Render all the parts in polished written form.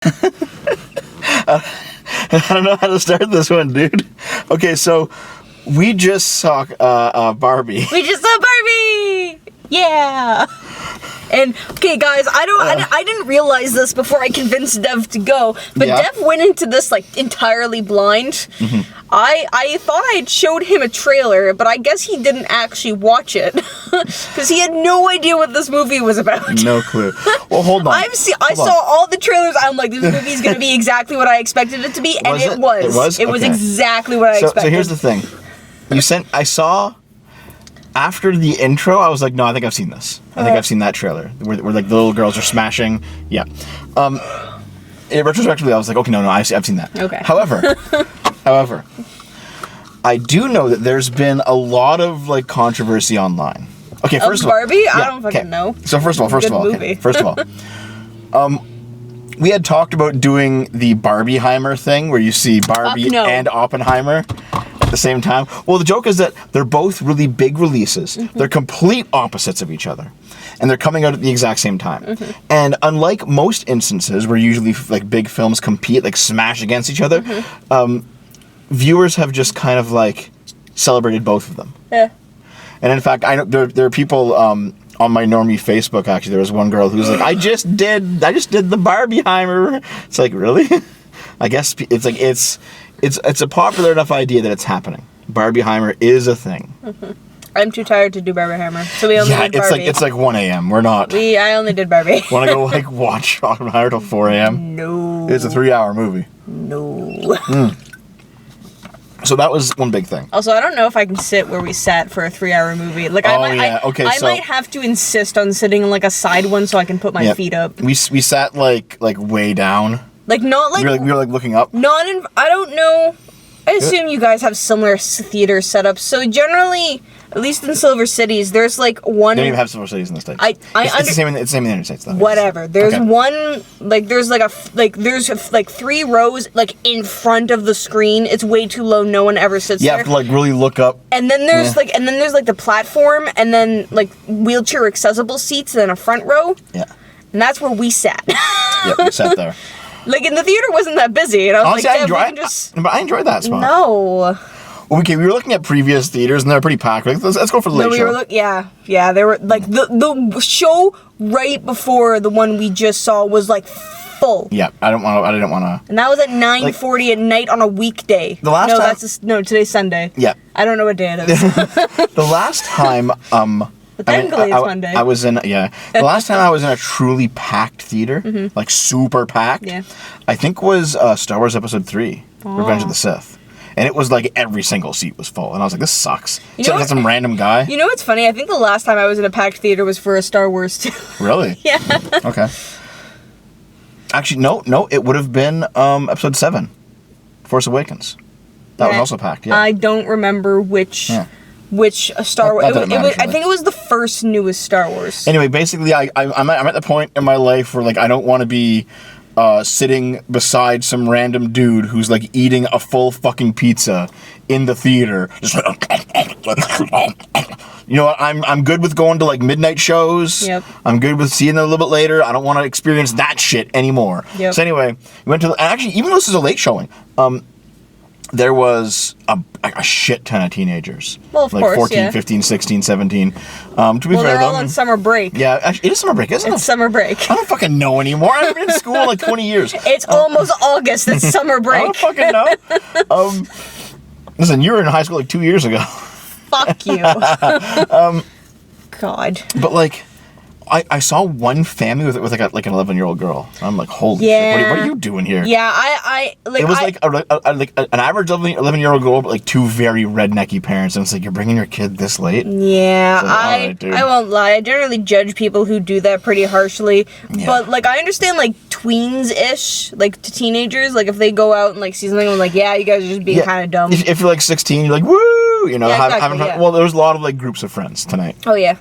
I don't know how to start this one, dude. Okay, so we just saw Barbie. We just saw Barbie! Yeah! And, okay, guys, I didn't realize this before I convinced Dev to go, but Dev went into this, like, entirely blind. Mm-hmm. I thought I had showed him a trailer, but I guess he didn't actually watch it. Because he had no idea what this movie was about. No clue. Well, hold on. I saw all the trailers, I'm like, this movie's gonna be exactly what I expected it to be, and it was. It was? It was exactly what I expected. So here's the thing. I saw... After the intro, I was like, no, I think I've seen this. I think I've seen that trailer where like the little girls are smashing. Yeah. Retrospectively, I was like, okay, no, I've seen that. Okay. However, I do know that there's been a lot of like controversy online. Okay, first of all, Barbie? I don't fucking know. So first of all, we had talked about doing the Barbieheimer thing where you see Barbie and Oppenheimer at the same time. Well, the joke is that they're both really big releases. Mm-hmm. They're complete opposites of each other. And they're coming out at the exact same time. Mm-hmm. And unlike most instances where usually like big films compete, like smash against each other, viewers have just kind of like celebrated both of them. Yeah. And in fact, I know there are people on my normie Facebook. Actually, there was one girl who's like, I just did the Barbieheimer. It's like, really? I guess it's like it's a popular enough idea that it's happening. Barbieheimer is a thing. Mm-hmm. I'm too tired to do Barbieheimer, so we only did Barbie. It's like 1 a.m. We're not. I only did Barbie. Want to go like watch Oppenheimer till 4 a.m.? No. It's a 3-hour movie. No. So that was one big thing. Also, I don't know if I can sit where we sat for a 3-hour movie. Like, I might have to insist on sitting in like a side one so I can put my feet up. We sat like way down. Like not like we were like looking up. I don't know. I assume you guys have similar theater setups. So generally, at least in Silver Cities, there's like one. They don't even have Silver Cities in the States. It's the same in the United States though. Whatever. There's one like there's like 3 rows like in front of the screen. It's way too low. No one ever sits there. You have to like really look up. And then there's like the platform, and then like wheelchair accessible seats, and then a front row. Yeah. And that's where we sat. Yep, we sat there. Like, and the theater wasn't that busy, and I was honestly, I enjoyed that spot. No. Okay, we were looking at previous theaters, and they're pretty packed. Like, let's go for the late show. Yeah, they were, like, the show right before the one we just saw was, like, full. Yeah, I didn't want to. And that was at 9:40 at night on a weekday. Today's Sunday. Yeah. I don't know what day it is. The last time, But technically it's Monday. The last time I was in a truly packed theater, like super packed, I think was Star Wars Episode 3, Revenge of the Sith. And it was like every single seat was full. And I was like, this sucks. So that's some random guy. You know what's funny? I think the last time I was in a packed theater was for a Star Wars 2. Really? Yeah. Okay. Actually, no, it would have been Episode 7, Force Awakens. That was also packed, yeah. I don't remember which Star Wars. I think it was the first newest Star Wars. Anyway, basically, I'm at the point in my life where like I don't want to be sitting beside some random dude who's like eating a full fucking pizza in the theater. Just you know what? I'm good with going to like midnight shows. Yep. I'm good with seeing them a little bit later. I don't want to experience that shit anymore. Yep. So anyway, we went to actually even though this is a late showing. There was a shit ton of teenagers. Well, of course, 14, 15, 16, 17. To be fair, they're all on summer break. Yeah, actually, it is summer break, isn't it? It's summer break. I don't fucking know anymore. I've been in school like 20 years. It's almost August. It's summer break. I don't fucking know. Listen, you were in high school like 2 years ago. Fuck you. God. But like... I saw one family with like an 11-year-old girl. I'm like, holy shit! What are you doing here? Yeah, it was like an average 11-year-old girl, but like 2 very rednecky parents, and it's like you're bringing your kid this late. Yeah, like, I won't lie. I generally judge people who do that pretty harshly, but like I understand like tweens-ish, like to teenagers, like if they go out and like see something, I'm like, yeah, you guys are just being kind of dumb. If you're like 16, you're like, woo, you know, well, there was a lot of like groups of friends tonight. Oh yeah.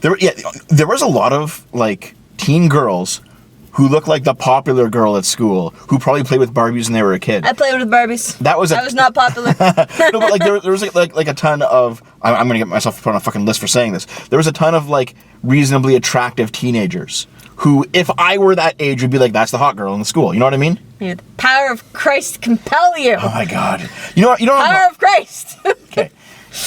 There was a lot of like teen girls who looked like the popular girl at school who probably played with Barbies when they were a kid. I played with Barbies. I was not popular. No, but like there was like a ton of. I'm gonna get myself put on a fucking list for saying this. There was a ton of like reasonably attractive teenagers who, if I were that age, would be like, that's the hot girl in the school. You know what I mean? Yeah, the power of Christ compel you. Oh my God. You know Power of Christ. Okay.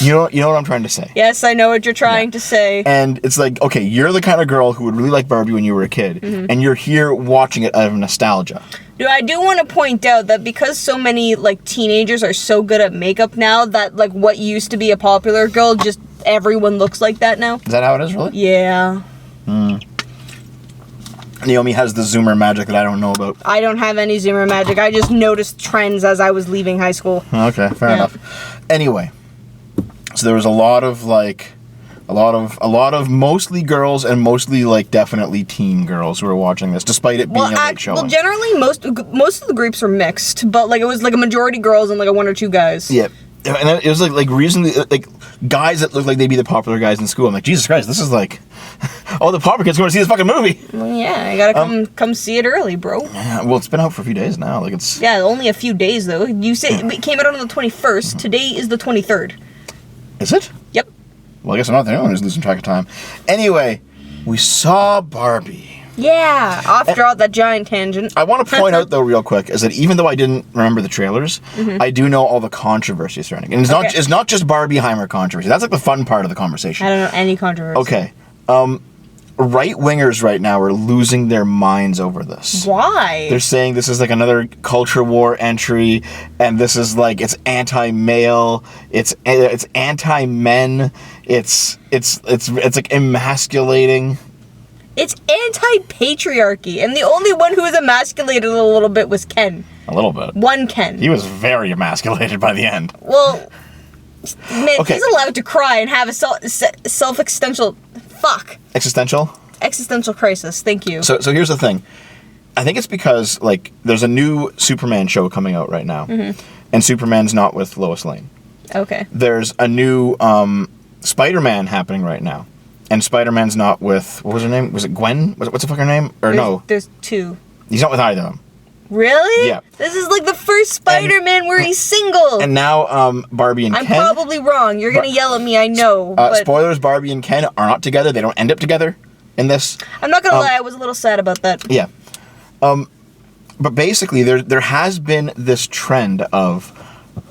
You know what I'm trying to say. Yes, I know what you're trying to say. And it's like, okay, you're the kind of girl who would really like Barbie when you were a kid, and you're here watching it out of nostalgia. Dude, I do want to point out that because so many, like, teenagers are so good at makeup now, that, like, what used to be a popular girl, just everyone looks like that now. Is that how it is, really? Yeah. Naomi has the Zoomer magic that I don't know about. I don't have any Zoomer magic. I just noticed trends as I was leaving high school. Okay, fair enough. Anyway, so there was a lot of mostly girls and mostly, like, definitely teen girls who were watching this, despite it being a late showing. Well, generally, most of the groups were mixed, but, like, it was, like, a majority girls and, like, one or two guys. Yeah. And it was, like reasonably, like, guys that looked like they'd be the popular guys in school. I'm like, Jesus Christ, this is like, all the popular kids going to see this fucking movie. Well, yeah, I gotta come see it early, bro. Yeah, well, it's been out for a few days now. Like, it's... Yeah, only a few days, though. You say it came out on the 21st. Today is the 23rd. Is it? Yep. Well, I guess I'm not the only one who's losing track of time. Anyway, we saw Barbie. Yeah, after all that giant tangent. I want to point out, though, real quick, is that even though I didn't remember the trailers, I do know all the controversy surrounding it. And it's not just Barbieheimer controversy. That's, like, the fun part of the conversation. I don't know any controversy. Okay. Right-wingers right now are losing their minds over this. Why? They're saying this is like another culture war entry, and this is like, it's anti-male, it's anti-men, it's like emasculating. It's anti-patriarchy, and the only one who was emasculated a little bit was Ken. A little bit. One Ken. He was very emasculated by the end. Well, man, he's allowed to cry and have a self-existential... Fuck. Existential crisis, thank you. So here's the thing. I think it's because, like, there's a new Superman show coming out right now, and Superman's not with Lois Lane. Okay. There's a new Spider-Man happening right now, and Spider-Man's not with, what was her name? Was it Gwen? What's the fuck her name? Or no? There's two. He's not with either of them. Really? Yeah. This is like the first Spider-Man where he's single. And now Barbie and Ken... I'm probably wrong. You're going to yell at me, I know. But spoilers, Barbie and Ken are not together. They don't end up together in this. I'm not going to lie, I was a little sad about that. Yeah. But basically, there has been this trend of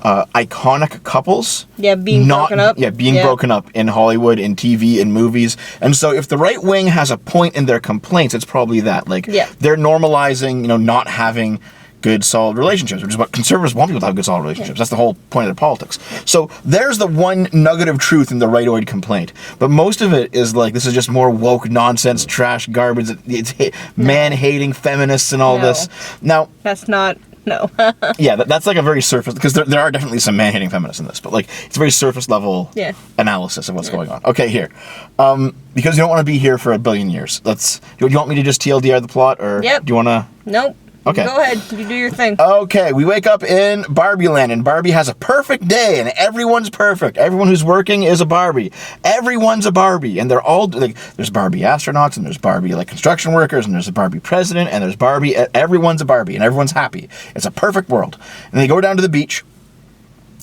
iconic couples... being broken up. Yeah, being broken up in Hollywood, in TV, in movies. And so if the right wing has a point in their complaints, it's probably that. Like, they're normalizing, not having good, solid relationships, which is what conservatives want people to have good, solid relationships. That's the whole point of their politics. So there's the one nugget of truth in the rightoid complaint. But most of it is like, this is just more woke nonsense, trash, garbage. It's man-hating feminists and all this. Now... That's not... No. Yeah, that's like a very surface, because there are definitely some man-hating feminists in this, but like, it's a very surface level analysis of what's going on. Okay, here. Because you don't want to be here for a billion years. Do you want me to just TLDR the plot, or do you want to... Nope. Okay. Go ahead. You do your thing. Okay, we wake up in Barbie Land, and Barbie has a perfect day, and everyone's perfect. Everyone who's working is a Barbie. Everyone's a Barbie, and they're all, like, there's Barbie astronauts, and there's Barbie, like, construction workers, and there's a Barbie president, and there's Barbie, everyone's a Barbie, and everyone's happy. It's a perfect world. And they go down to the beach,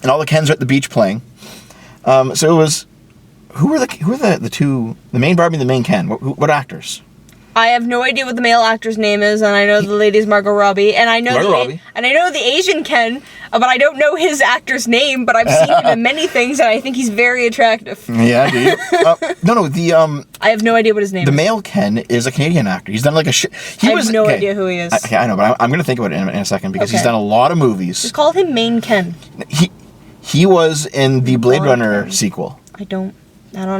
and all the Kens are at the beach playing. So it was, who were the two, the main Barbie and the main Ken? What actors? I have no idea what the male actor's name is, and I know the lady's Margot Robbie, and I know the Asian Ken, but I don't know his actor's name, but I've seen him in many things, and I think he's very attractive. Yeah, do you? I have no idea what his name is. The male Ken is a Canadian actor. He's done like a I have no idea who he is. I know, but I'm going to think about it in a second, because he's done a lot of movies. Just call him Main Ken. He was in the Blade Runner sequel. I don't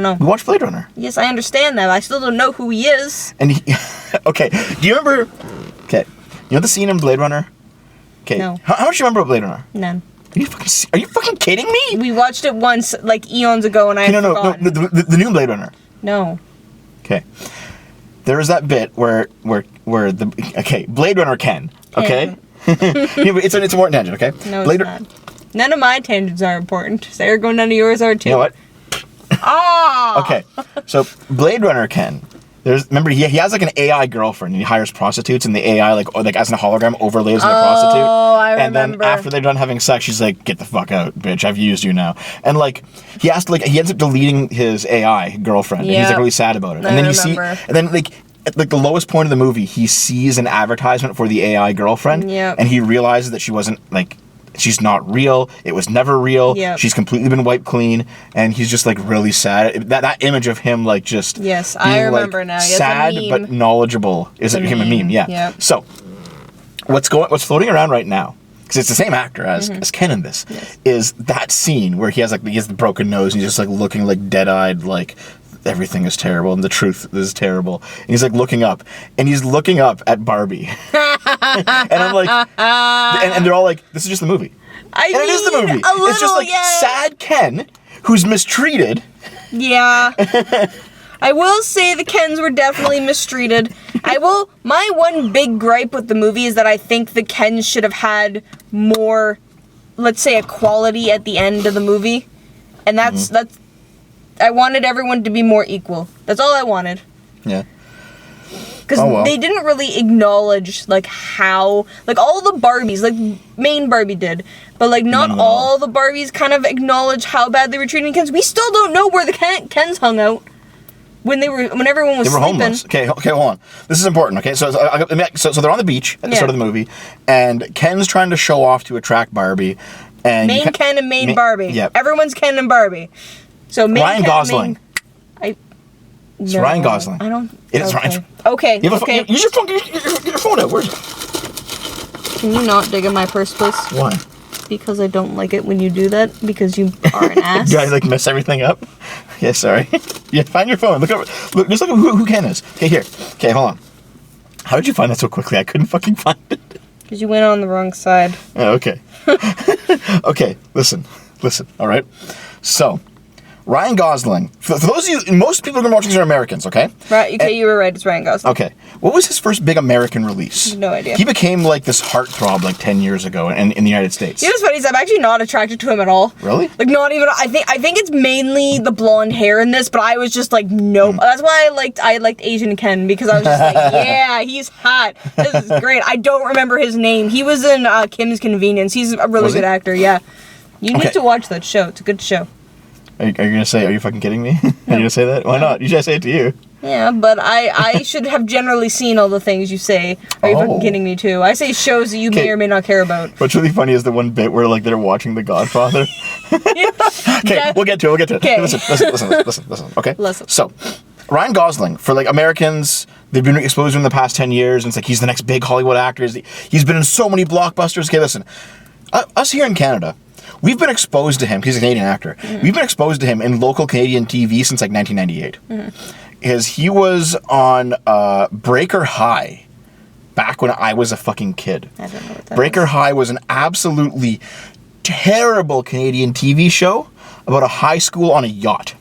know. We watched Blade Runner. Yes, I understand that. I still don't know who he is. And okay, do you remember? Okay, you know the scene in Blade Runner? Okay, no. How much do you remember about Blade Runner? None. Are you fucking kidding me? We watched it once, like eons ago, and I forgot. No, the new Blade Runner. No. Okay, there was that bit where Blade Runner Ken. Okay, it's an important tangent. Okay, no, it's not. None of my tangents are important. So you're going, none of yours are too. You know what? Ah! Okay, so Blade Runner Ken, remember he has like an AI girlfriend, and he hires prostitutes, and the AI like as a hologram overlays on the prostitute. Oh, I remember. And then after they're done having sex, she's like, "Get the fuck out, bitch! I've used you now." And like he ends up deleting his AI girlfriend, and he's like really sad about it. And then and then like at like the lowest point of the movie, he sees an advertisement for the AI girlfriend, and he realizes that she wasn't like, she's not real. It was never real. Yep. She's completely been wiped clean, and he's just like really sad. That image of him like just yes, being, I remember like, now. Sad but knowledgeable is became a meme. Yeah. Yep. So what's floating around right now, because it's the same actor as Ken in this, is that scene where he has the broken nose and he's just like looking like dead-eyed, like everything is terrible and the truth is terrible. And he's like looking up at Barbie. And I'm like, and they're all like, this is just the movie. It is the movie. It's just like sad Ken who's mistreated. Yeah. I will say the Kens were definitely mistreated. My one big gripe with the movie is that I think the Kens should have had more, let's say, equality at the end of the movie. And that's I wanted everyone to be more equal. That's all I wanted. Yeah. Because they didn't really acknowledge, like, how... Like, all the Barbies, like, main Barbie did. But, like, not all the Barbies kind of acknowledge how bad they were treating Kens. We still don't know where the Kens hung out when everyone was sleeping. Homeless. Okay, hold on. This is important, okay? So they're on the beach at the start of the movie, and Ken's trying to show off to attract Barbie. And main Ken and main Barbie. Yep. Everyone's Ken and Barbie. So main Ryan Ken, Gosling. It's No, Ryan Gosling. I don't... It is okay. Ryan. Okay, Use your phone. Get your phone out. Where's it? Can you not dig in my purse, please? Why? Because I don't like it when you do that, because you are an ass. You guys like mess everything up? Yeah, sorry. Yeah, find your phone. Just look at who Ken is. Okay, here. Okay, hold on. How did you find that so quickly? I couldn't fucking find it. Because you went on the wrong side. Oh, okay. Okay, listen, all right? So, Ryan Gosling, for those of you, most people who are watching these are Americans, okay? Right, okay, you were right, it's Ryan Gosling. Okay. What was his first big American release? No idea. He became like this heartthrob like 10 years ago in the United States. You know what's funny is I'm actually not attracted to him at all. Really? Like, not even, I think it's mainly the blonde hair in this, but I was just like, nope. That's why I liked Asian Ken, because I was just like, yeah, he's hot. This is great. I don't remember his name. He was in Kim's Convenience. He's a really good actor, yeah. You need to watch that show. It's a good show. Are you gonna say, are you fucking kidding me? Are you gonna say that? Why not? Usually I say it to you. Yeah, but I should have generally seen all the things you say. Are you fucking kidding me too? I say shows that you may or may not care about. What's really funny is the one bit where like they're watching The Godfather. Okay, we'll get to it. Okay. Listen. Okay. Listen. So, Ryan Gosling, for like Americans, they've been exposed to him in the past 10 years, and it's like he's the next big Hollywood actor. He's been in so many blockbusters. Okay, listen. Us here in Canada, we've been exposed to him, because he's a Canadian actor. We've been exposed to him in local Canadian TV since like 1998. Because he was on Breaker High back when I was a fucking kid. I don't know what that Breaker High was an absolutely terrible Canadian TV show about a high school on a yacht.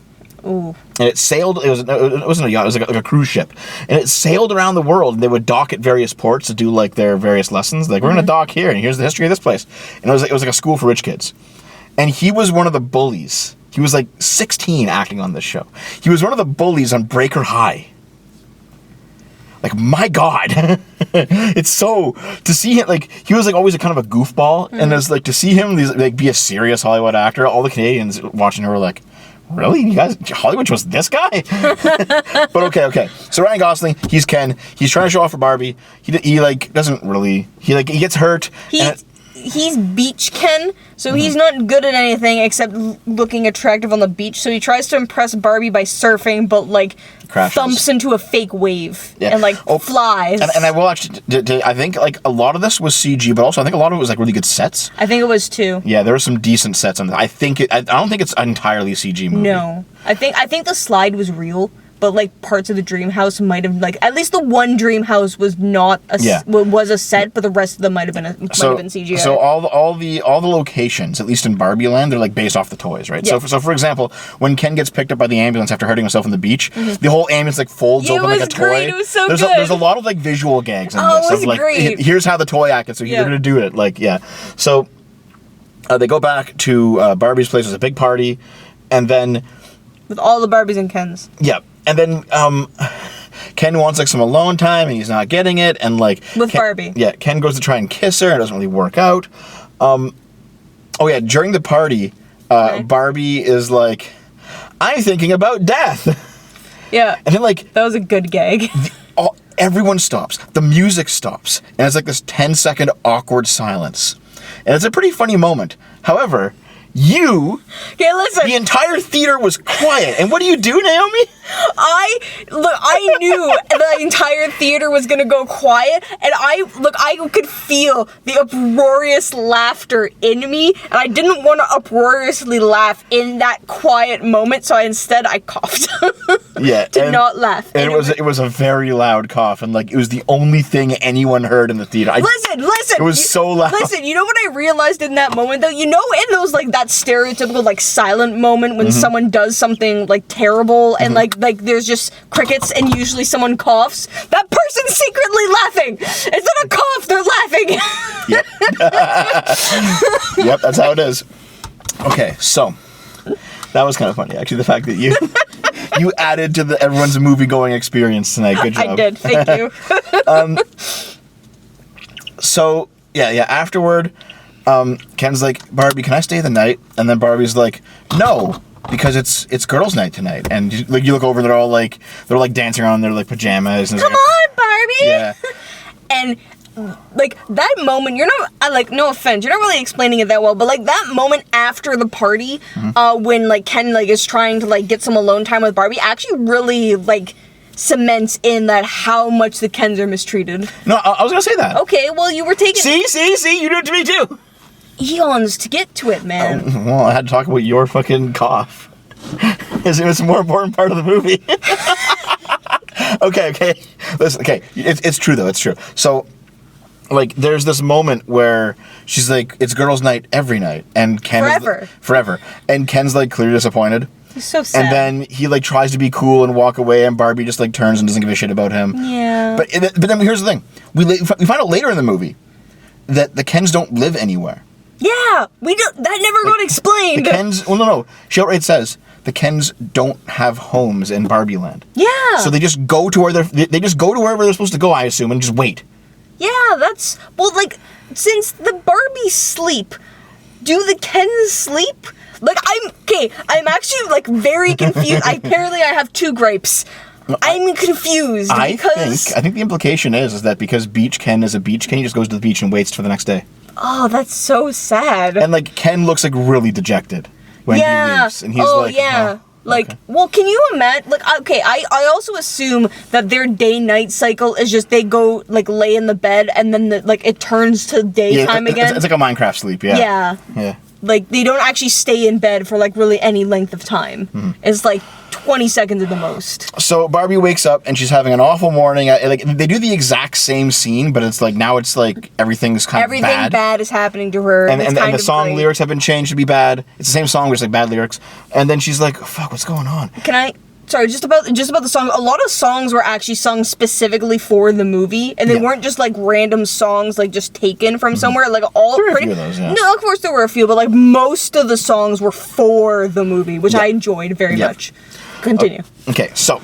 Ooh. And it sailed, it wasn't a yacht, it was like a cruise ship. And it sailed around the world, and they would dock at various ports to do like their various lessons. Like, we're going to dock here, and here's the history of this place. And it was like a school for rich kids. And he was one of the bullies. He was like 16 acting on this show. He was one of the bullies on Breaker High. Like, my God. It's so, to see him, like, he was like always a kind of a goofball. And it's like, to see him like be a serious Hollywood actor, all the Canadians watching her were like, really? You guys, Hollywood chose this guy? But okay. So Ryan Gosling, he's Ken. He's trying to show off for Barbie. He like doesn't really. He gets hurt. He's beach Ken, so he's not good at anything except looking attractive on the beach. So he tries to impress Barbie by surfing, but like crashes. Thumps into a fake wave and like flies. And I will actually, I think like a lot of this was CG, but also I think a lot of it was like really good sets. I think it was too. Yeah, there were some decent sets on this. I don't think it's entirely CG movie. No, I think the slide was real. But like parts of the dream house might have like at least the one dream house was not was a set, but the rest of them might have been CGI. So all the locations, at least in Barbie Land, they're like based off the toys, right? Yeah. So for example, when Ken gets picked up by the ambulance after hurting himself on the beach, the whole ambulance like folds open like a toy. Great. It was so good. There's a lot of like visual gags in this. It was like, great. Here's how the toy acted, so you're gonna do it. Like So they go back to Barbie's place. There's a big party, and then with all the Barbies and Kens. Yeah. And then Ken wants like some alone time, and he's not getting it. And like with Barbie, Ken goes to try and kiss her, and it doesn't really work out. During the party, Barbie is like, "I'm thinking about death." Yeah, and then like that was a good gag. everyone stops. The music stops. And it's like this 10-second awkward silence. And it's a pretty funny moment. However, the entire theater was quiet. And what do you do, Naomi? I knew the entire theater was gonna go quiet, and I could feel the uproarious laughter in me, and I didn't want to uproariously laugh in that quiet moment, so instead I coughed. Yeah. to not laugh. And it was a very loud cough, and like it was the only thing anyone heard in the theater. Listen. It was so loud. Listen, you know what I realized in that moment though? You know, in those like that stereotypical like silent moment when someone does something like terrible and like there's just crickets and usually someone coughs, that person's secretly laughing. It's not a cough, they're laughing. Yep. Yep, that's how it is. Okay, so that was kind of funny, actually, the fact that you added to everyone's movie-going experience tonight. Good job. I did, thank you. So, yeah, afterward, Ken's like, Barbie, can I stay the night? And then Barbie's like, no, because it's girls' night tonight. And you look over and they're all like dancing around in their like pajamas. And Come on, Barbie! Yeah. And like that moment, no offense, you're not really explaining it that well, but like that moment after the party, when like Ken like is trying to like get some alone time with Barbie, actually really like cements in that how much the Kens are mistreated. No, I was gonna say that. Okay, well you were taking See, you do it to me too. Eons to get to it, man. Well, I had to talk about your fucking cough. It's a more important part of the movie. Okay. Listen, okay, it's true though. It's true. So, like, there's this moment where she's like, "It's girls' night every night," and Ken forever, and Ken's like clearly disappointed. He's so sad. And then he like tries to be cool and walk away, and Barbie just like turns and doesn't give a shit about him. Yeah. But then here's the thing: we find out later in the movie that the Kens don't live anywhere. Yeah, we don't. That never got explained. The Kens. Well, no. She outright says the Kens don't have homes in Barbie Land. Yeah. So they just go to where they just go to wherever they're supposed to go, I assume, and just wait. Yeah, that's like since the Barbies sleep, do the Kens sleep? Like I'm actually like very confused. Apparently I have two gripes. I'm confused because I think the implication is that because Beach Ken is a beach Ken, he just goes to the beach and waits for the next day. Oh, that's so sad. And like Ken looks like really dejected when he leaves, and he's like, yeah. Oh, like, okay. Well, can you imagine? Like, okay, I also assume that their day-night cycle is just they go like lay in the bed and then it turns to daytime again. It's like a Minecraft sleep. Yeah. Like they don't actually stay in bed for like really any length of time. Mm-hmm. It's like 20 seconds at the most. So Barbie wakes up and she's having an awful morning. Like they do the exact same scene, but it's like now it's like everything bad is happening to her. And the song lyrics have been changed to be bad. It's the same song, but it's like bad lyrics. And then she's like, oh, "Fuck, what's going on?" Sorry, just about the song. A lot of songs were actually sung specifically for the movie, and they weren't just like random songs like just taken from somewhere. Like all there were a few of those, yeah. No, of course there were a few, but like most of the songs were for the movie, which I enjoyed very much. Continue. Okay, so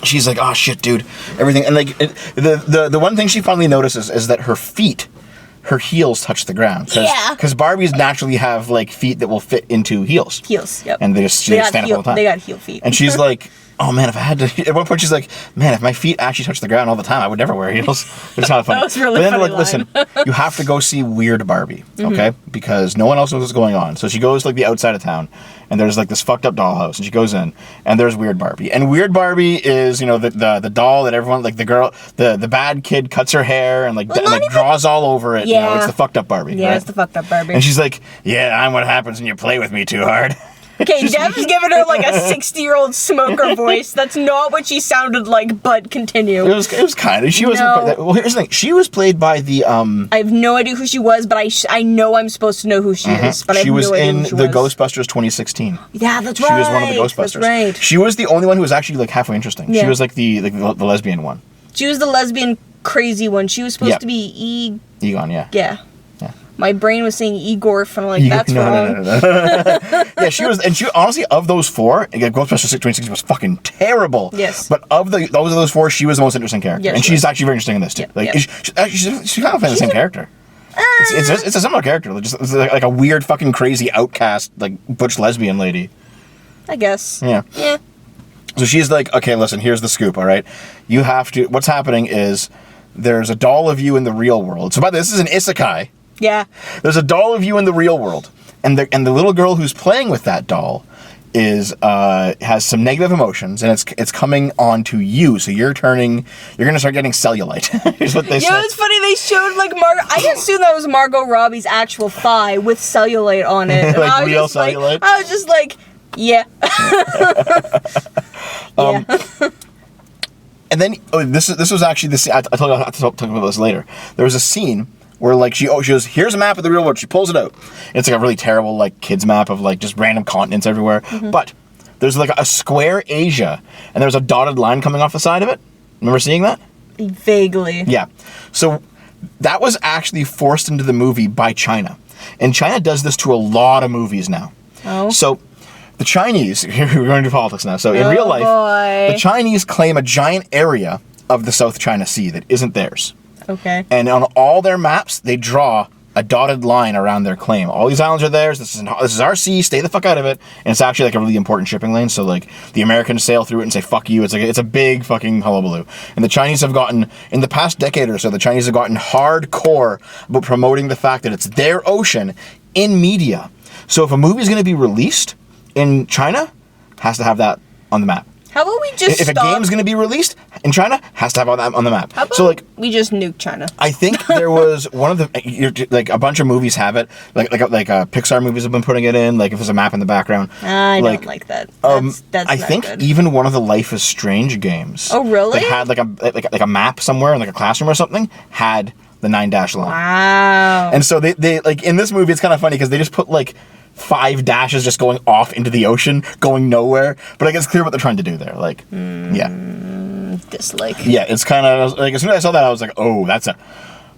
she's like, "Oh shit, dude, everything," and like the one thing she finally notices is that her heels touch the ground. Because Barbies naturally have like feet that will fit into heels. Yep. And they stand up all the time. They got heel feet. And she's like, oh man, if I had to... At one point she's like, man, if my feet actually touch the ground all the time, I would never wear heels. It's kind of funny. That was really funny. But then they're like, listen, you have to go see Weird Barbie, okay? Because no one else knows what's going on. So she goes to like the outside of town, and there's like this fucked up dollhouse, and she goes in, and there's Weird Barbie. And Weird Barbie is, you know, the doll that everyone, like the girl, the bad kid cuts her hair and like draws all over it. Yeah. You know, it's the fucked up Barbie. Yeah, right? it's the fucked up Barbie. And she's like, yeah, I'm what happens when you play with me too hard. Okay, Dev's giving her like a 60-year-old smoker voice. That's not what she sounded like, but continue. It was kind of. She wasn't quite that. Well, here's the thing. She was played by the I have no idea who she was, but I know I'm supposed to know who she is. But she was in the Ghostbusters 2016. Yeah, that's right. She was one of the Ghostbusters. That's right. She was the only one who was actually like halfway interesting. Yeah. She was like the lesbian one. She was the lesbian crazy one. She was supposed to be Egon, yeah. Yeah. My brain was saying Igor, and I'm like, that's wrong. No. Yeah, she was, and she honestly, of those four, Ghostbusters 2016 was fucking terrible. Yes. But of those four, she was the most interesting character, yes, and she's actually very interesting in this too. She's kind of playing the same character. It's a similar character, just like a weird, fucking crazy outcast, like butch lesbian lady. I guess. Yeah. Yeah. So she's like, okay, listen, here's the scoop, all right? You have to, what's happening is there's a doll of you in the real world. So by this is an isekai. Yeah. There's a doll of you in the real world. And the little girl who's playing with that doll has some negative emotions, and it's coming on to you. So you're going to start getting cellulite. Here's what they said. It's funny, they showed like I assumed that was Margot Robbie's actual thigh with cellulite on it. Like real cellulite? I was just like, yeah. Yeah. And then this was actually the scene. I told you I'll talk about this later. There was a scene where like she goes, here's a map of the real world. She pulls it out. And it's like a really terrible like kids map of like just random continents everywhere. Mm-hmm. But there's like a square Asia, and there's a dotted line coming off the side of it. Remember seeing that? Vaguely. Yeah. So that was actually forced into the movie by China, and China does this to a lot of movies now. Oh. So the Chinese, we're going to politics now. So in real life, the Chinese claim a giant area of the South China Sea that isn't theirs. Okay. And on all their maps, they draw a dotted line around their claim. All these islands are theirs. This is our sea. Stay the fuck out of it. And it's actually like a really important shipping lane. So like the Americans sail through it and say fuck you. It's a big fucking hullabaloo. And the Chinese have gotten, in the past decade or so, the Chinese have gotten hardcore about promoting the fact that it's their ocean in media. So if a movie is going to be released in China, has to have that on the map. How about we just If a game's going to be released in China, has to have on the map. How about so like we just nuke China? I think there was one of the like a bunch of movies have it. Like Pixar movies have been putting it in. Like if there's a map in the background. I don't like that. That's I think good. even one of the Life is Strange games. Oh really? Like had like a map somewhere in like a classroom or something had the 9-dash line. Wow. And so they like in this movie it's kind of funny because they just put like 5 dashes just going off into the ocean, going nowhere. But I guess it's clear what they're trying to do there. Like, yeah. Dislike. Yeah, it's kind of like as soon as I saw that, I was like, oh, that's a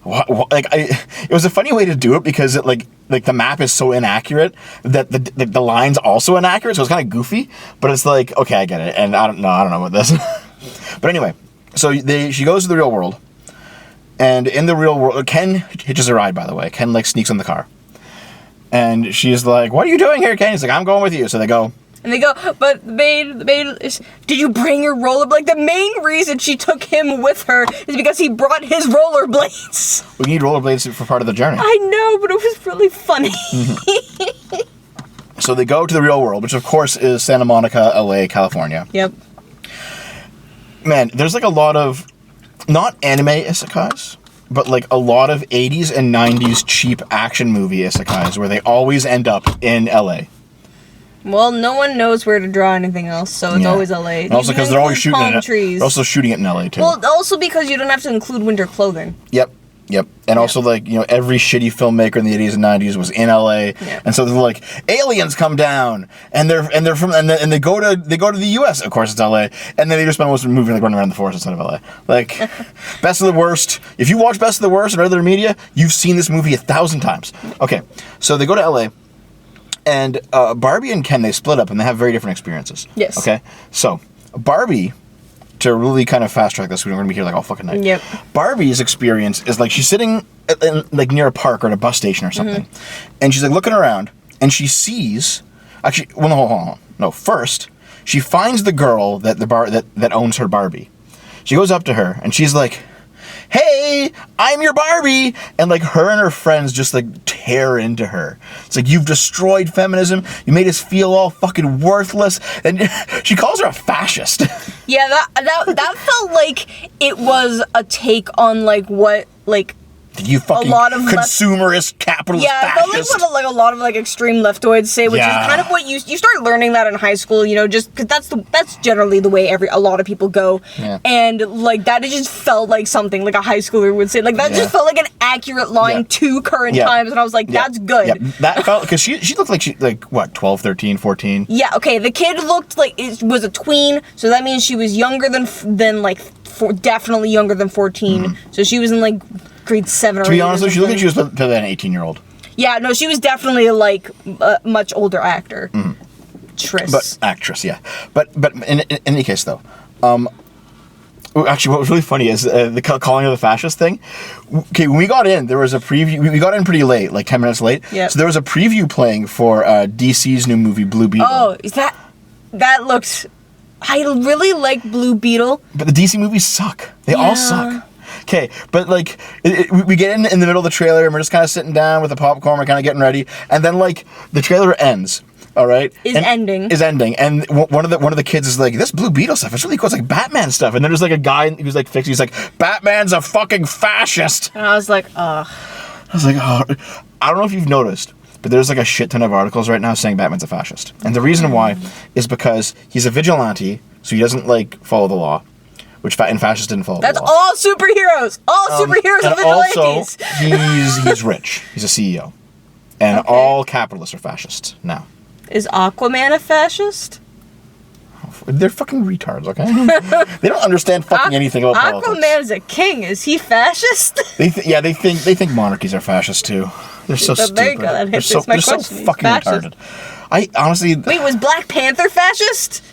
it was a funny way to do it because it like the map is so inaccurate that the line's also inaccurate, so it's kind of goofy. But it's like, okay, I get it, and I don't know about this. But anyway, so she goes to the real world, and in the real world, Ken hitches a ride. By the way, Ken like sneaks in the car. And she's like, what are you doing here, Ken? He's like, I'm going with you. So they go. And they go, but the maid is, did you bring your rollerblades? Like, the main reason she took him with her is because he brought his rollerblades. We need rollerblades for part of the journey. I know, but it was really funny. Mm-hmm. So they go to the real world, which of course is Santa Monica, LA, California. Yep. Man, there's like a lot of, not anime isekais, but like a lot of 80s and 90s cheap action movie isekais where they always end up in LA. Well, no one knows where to draw anything else, so it's always LA. And also because they're always shooting it. Trees. They're also shooting it in LA too. Well, also because you don't have to include winter clothing. Yep. And also like, every shitty filmmaker in the 80s and 90s was in LA. Yeah. And so they're like, aliens come down and they're from and they go to the US, of course it's LA. And then they just spend most of the movie like running around the forest instead of LA. Like Best of the Worst. If you watch Best of the Worst and other media, you've seen this movie 1,000 times. Okay. So they go to LA. And Barbie and Ken, they split up and they have very different experiences. Yes. Okay. So Barbie, to really kind of fast track this, we don't want to be here like all fucking night. Yep. Barbie's experience is like she's sitting like near a park or at a bus station or something, and she's like looking around, and she sees, actually, well, no, hold on. No, first she finds the girl that owns her Barbie. She goes up to her and she's like, hey, I'm your Barbie. And like her and her friends just like tear into her. It's like, you've destroyed feminism. You made us feel all fucking worthless. And she calls her a fascist. Yeah, that felt like it was a take on like what like you fucking a lot of consumerist capitalist fascist. It felt like what a lot of like extreme leftoids say, which is kind of what you start learning that in high school, just because that's generally the way a lot of people go. Yeah. And like that, it just felt like something like a high schooler would say. Like that just felt like an accurate line to current times, and I was like, that's good. Yeah. That felt, because she looked like what, 12, 13, 14? Yeah, okay, the kid looked like it was a tween, so that means she was younger than like definitely younger than 14. Mm-hmm. So she was in like grade 7 or 8. To be honest, she looked like she was better than an 18-year-old. Yeah, no, she was definitely like a much older actor. Mm. Actress, yeah. But in any case, though, actually, what was really funny is the calling her the fascist thing. Okay, when we got in, there was a preview. We got in pretty late, like 10 minutes late. Yeah. So there was a preview playing for DC's new movie, Blue Beetle. Oh, is that looks I really like Blue Beetle. But the DC movies suck. They all suck. Okay, but like, we get in the middle of the trailer and we're just kind of sitting down with the popcorn, we're kind of getting ready, and then like, the trailer ends. All right. Is ending. And one of the kids is like, this Blue Beetle stuff, it's really cool. It's like Batman stuff. And then there's like a guy who's like fixing, he's like, Batman's a fucking fascist. And I was like, I don't know if you've noticed, but there's like a shit ton of articles right now saying Batman's a fascist. And the reason why is because he's a vigilante, so he doesn't like follow the law. Which and fascists didn't follow the law. That's all superheroes. All superheroes are vigilantes. Also, he's rich. He's a CEO. And all capitalists are fascists now. Is Aquaman a fascist? They're fucking retards, okay? They don't understand fucking anything about politics. Aquaman's a king. Is he fascist? They think monarchies are fascist too. They're so stupid. There you go. They're so fucking retarded. I honestly. Wait, was Black Panther fascist?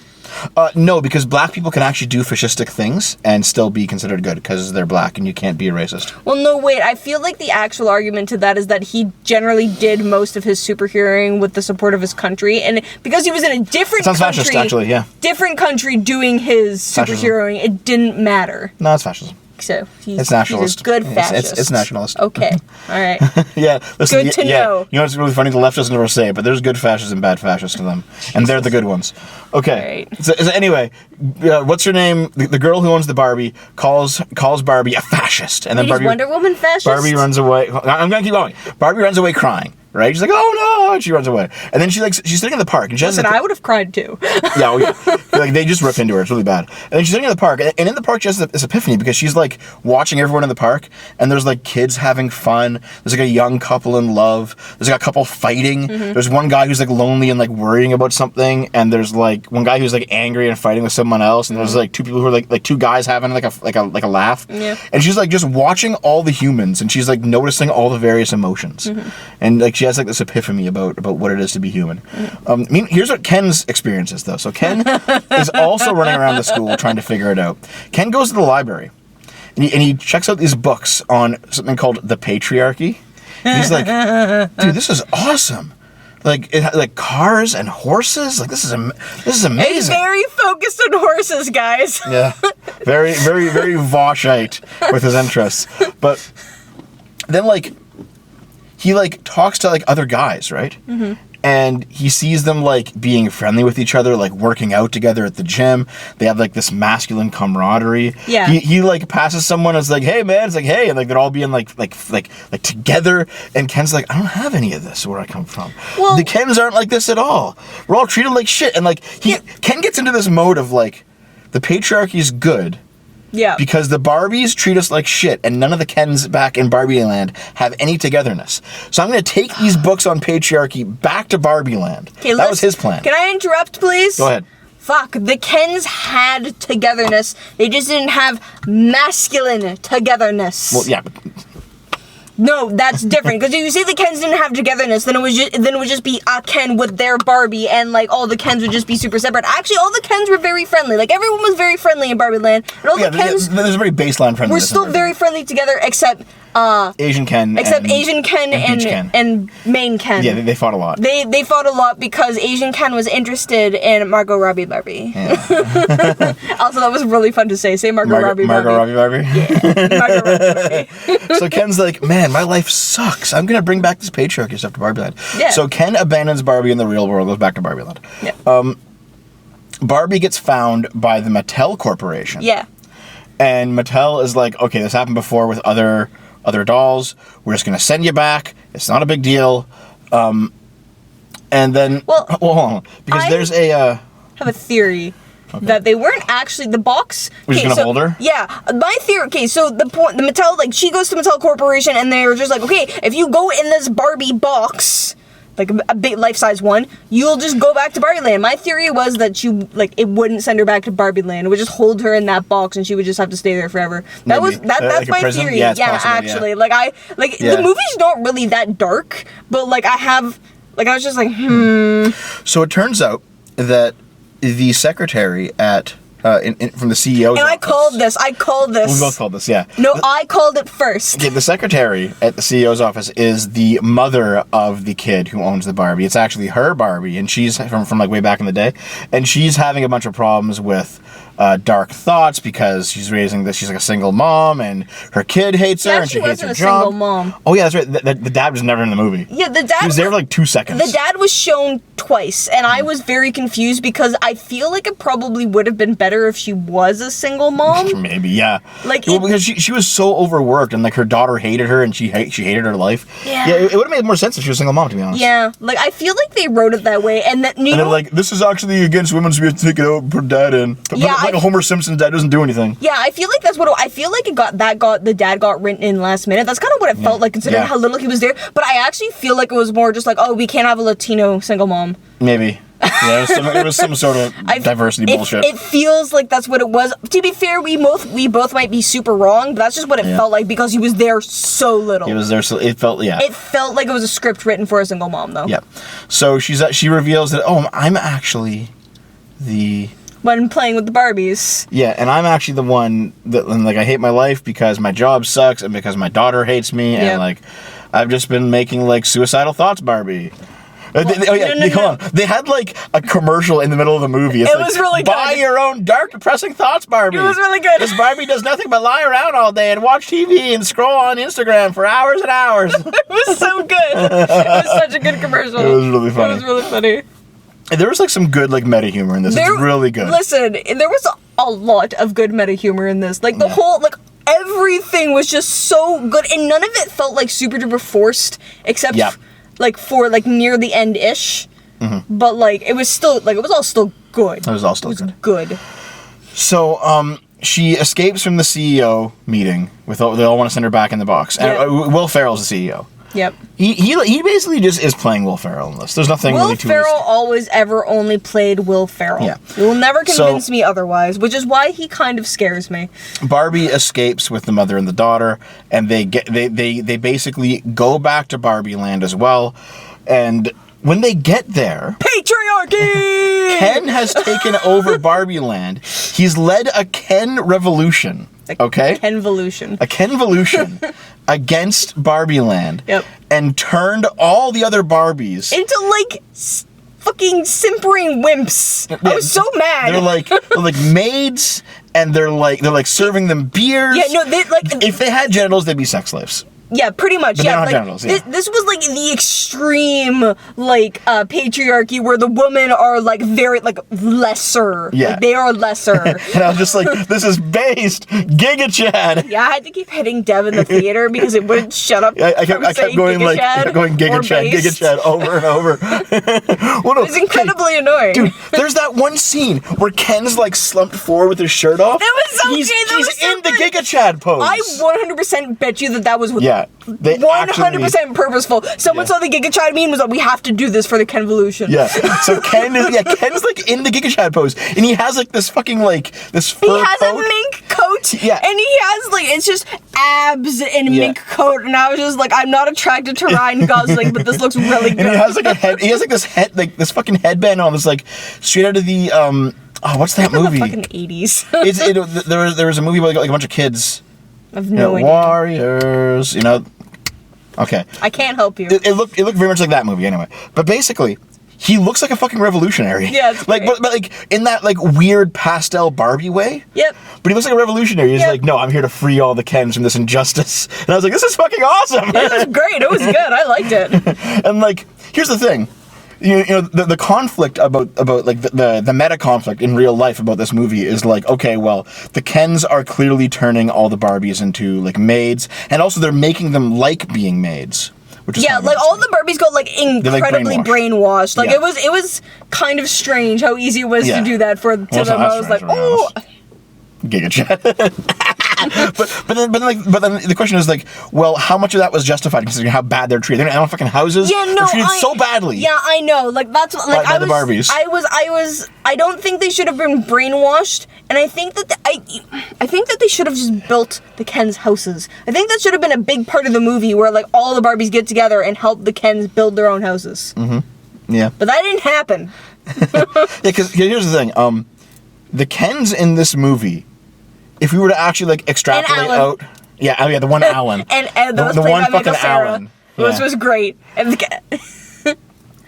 No, because black people can actually do fascistic things and still be considered good because they're black and you can't be a racist. Well, no, wait. I feel like the actual argument to that is that he generally did most of his superheroing with the support of his country, and because he was in a different country, fascist, actually, yeah. Different country doing his superheroing, it didn't matter. No, it's fascism. So it's nationalist. He's a good fascist. It's nationalist. Okay, all right. Yeah, listen, good to know. You know what's really funny? The left doesn't ever say it, but there's good fascists and bad fascists to them, and they're the good ones. Okay. Right. So anyway, what's her name? The girl who owns the Barbie calls Barbie a fascist, and then Barbie. Is Wonder Woman fascist? Barbie runs away. I'm gonna keep going. Barbie runs away crying. Right? She's like, oh no! And she runs away. And then she's sitting in the park. And she Listen, I would have cried too. Yeah. Like, they just rip into her. It's really bad. And then she's sitting in the park. And in the park, she has this epiphany because she's like watching everyone in the park. And there's like kids having fun. There's like a young couple in love. There's like a couple fighting. Mm-hmm. There's one guy who's like lonely and like worrying about something. And there's like one guy who's like angry and fighting with someone else. And there's like two people who are like two guys having like a laugh. Yeah. And she's like just watching all the humans. And she's like noticing all the various emotions. Mm-hmm. And like she has like this epiphany about what it is to be human. Here's what Ken's experience is, though. So Ken is also running around the school trying to figure it out. Ken goes to the library, and he checks out these books on something called the patriarchy. And he's like, dude, this is awesome. Like cars and horses. Like this is amazing. He's very focused on horses, guys. Yeah, very, very, very Voshite with his interests. But then he talks to other guys, right? Mm-hmm. And he sees them being friendly with each other, working out together at the gym. They have this masculine camaraderie. Yeah. He passes someone and it's like, hey man, it's like, hey, and they're all being like together. And Ken's like, I don't have any of this where I come from. Well, the Kens aren't like this at all. We're all treated like shit. And Ken gets into this mode of the patriarchy is good. Yeah. Because the Barbies treat us like shit, and none of the Kens back in Barbie Land have any togetherness. So I'm going to take these books on patriarchy back to Barbie Land. That was his plan. Can I interrupt, please? Go ahead. Fuck, the Kens had togetherness. They just didn't have masculine togetherness. Well, yeah, no, that's different. Because if you say the Kens didn't have togetherness, then it would just be a Ken with their Barbie, and all the Kens would just be super separate. Actually, all the Kens were very friendly. Everyone was very friendly in Barbie Land, and all the Kens. There's a very baseline friendliness. We're still very friendly together, except Asian Ken. Except Asian Ken and main Ken. Yeah, they fought a lot. They fought a lot because Asian Ken was interested in Margot Robbie Barbie. Yeah. Also, that was really fun to say. Say Margot Robbie Barbie. Margot Robbie Barbie? Yeah. Margot Robbie Barbie. So Ken's like, man, my life sucks. I'm going to bring back this patriarchy stuff to Barbie Land. Yeah. So Ken abandons Barbie in the real world, goes back to Barbie Land. Yeah. Barbie gets found by the Mattel Corporation. Yeah. And Mattel is like, okay, this happened before with other dolls. We're just going to send you back. It's not a big deal. And then... Well, hold on. Because there's a... have a theory. Okay. That they weren't actually the box. We're just gonna hold her? Yeah. My theory, okay, so the Mattel, she goes to Mattel Corporation and they were just like, okay, if you go in this Barbie box, a big life-size one, you'll just go back to Barbie Land. My theory was that it wouldn't send her back to Barbie Land. It would just hold her in that box and she would just have to stay there forever. That's my theory. Yeah, actually. Yeah. The movie's not really that dark, but I was just like, So it turns out that the secretary at from the CEO's And office. I called this. We both called this, yeah. No, I called it first. Okay, the secretary at the CEO's office is the mother of the kid who owns the Barbie. It's actually her Barbie, and she's from like way back in the day, and she's having a bunch of problems with dark thoughts because she's raising this. She's like a single mom, and her kid hates her, and she hates her job. She wasn't a single mom. Oh yeah, that's right. The dad was never in the movie. Yeah, the dad. He was there for like 2 seconds. The dad was shown twice, and I was very confused because I feel like it probably would have been better if she was a single mom. Maybe, yeah. Like because she was so overworked, and like her daughter hated her, and she hated her life. Yeah. It would have made more sense if she was a single mom, to be honest. Yeah, like I feel like they wrote it that way, and that they're like, this is actually against women, so we have to take it out and put dad in. But yeah, like a Homer Simpson's dad doesn't do anything. Yeah, I feel like that's what I feel like the dad got written in last minute. That's kind of what it felt like considering how little he was there. But I actually feel like it was more just like, oh, we can't have a Latino single mom. Maybe. Yeah, it was some sort of diversity bullshit. It feels like that's what it was. To be fair, we both might be super wrong, but that's just what it felt like because he was there so little. He was there, so it felt It felt like it was a script written for a single mom, though. Yeah. So she reveals that I'm actually the when playing with the Barbies. Yeah, and I'm actually the one that like I hate my life because my job sucks and because my daughter hates me and like I've just been making like suicidal thoughts Barbie. Hold on. They had like a commercial in the middle of the movie. It's it was really good. Buy your own dark, depressing thoughts, Barbie. It was really good. This Barbie does nothing but lie around all day and watch TV and scroll on Instagram for hours and hours. It was so good. It was such a good commercial. It was really funny. It was really funny. There was like some good like meta humor in this. It's really good. Listen, there was a lot of good meta humor in this. Like the whole like everything was just so good, and none of it felt like super duper forced, except like for like near the end ish. Mm-hmm. But like it was still like it was all still good. It was all still good. So she escapes from the CEO meeting with they all want to send her back in the box. And Will Ferrell's the CEO. Yep. He basically just is playing Will Ferrell in this. There's nothing really too... Will Ferrell always ever only played Will Ferrell. Yeah. You will never convince me otherwise, which is why he kind of scares me. Barbie escapes with the mother and the daughter, and they basically go back to Barbie Land as well. And when they get there... Patriarchy! Ken has taken over Barbie Land. He's led a Ken revolution. Okay? Kenvolution. A Kenvolution against Barbie Land. Yep. And turned all the other Barbies into like fucking simpering wimps. Yeah, I was so mad. They're like maids, and they're like serving them beers. Yeah, no, they like if they had genitals, they'd be sex slaves. Yeah, pretty much. But yeah, like, genitals, this was like the extreme like patriarchy where the women are like very like lesser. Yeah, like, they are lesser. And I was just like, this is based Giga Chad. Yeah, I had to keep hitting Dev in the theater because it wouldn't shut up. I kept going Giga like Chad going Giga Chad over and over. Well, no, it was incredibly annoying. Dude, there's that one scene where Ken's like slumped forward with his shirt off. That was so good. He's in the Giga Chad pose. I 100% bet you that was yeah. They 100% purposeful. Someone saw the Giga Chad meme was like, we have to do this for the Kenvolution. Yeah. So Ken's like in the Giga Chad pose, and he has like this fucking like this fur coat. He has a mink coat. Yeah. And he has like it's just abs and mink coat, and I was just like, I'm not attracted to Ryan Gosling, but this looks really good. And he has like a head. He has like this fucking headband on. That's like straight out of the Oh, what's that movie? The fucking 80s. There was a movie about like a bunch of kids. I've no idea. Warriors, Okay. I can't help you. It looked very much like that movie anyway. But basically, he looks like a fucking revolutionary. Yeah, it's like but like in that like weird pastel Barbie way. Yep. But he looks like a revolutionary. He's like, no, I'm here to free all the Kens from this injustice. And I was like, this is fucking awesome. It was great. It was good. I liked it. And like, here's the thing. You know the conflict about like the meta conflict in real life about this movie is like, okay, well, the Kens are clearly turning all the Barbies into like maids, and also they're making them like being maids, which is like all the Barbies got like incredibly brainwashed. Like it was kind of strange how easy it was to do that to them. I was like, oh, Giga Chad. but then the question is like, well, how much of that was justified considering how bad they're treated? They're in fucking houses. Yeah, no, they're treated so badly. Yeah, I know. Like that's like by the Barbies. I don't think they should have been brainwashed, and I think that I think that they should have just built the Kens' houses. I think that should have been a big part of the movie where like all the Barbies get together and help the Kens build their own houses. Mm-hmm. Yeah. But that didn't happen. Yeah, because here's the thing. the Kens in this movie, if we were to actually like extrapolate out, the one Alan, and the one fucking Alan, which was great, and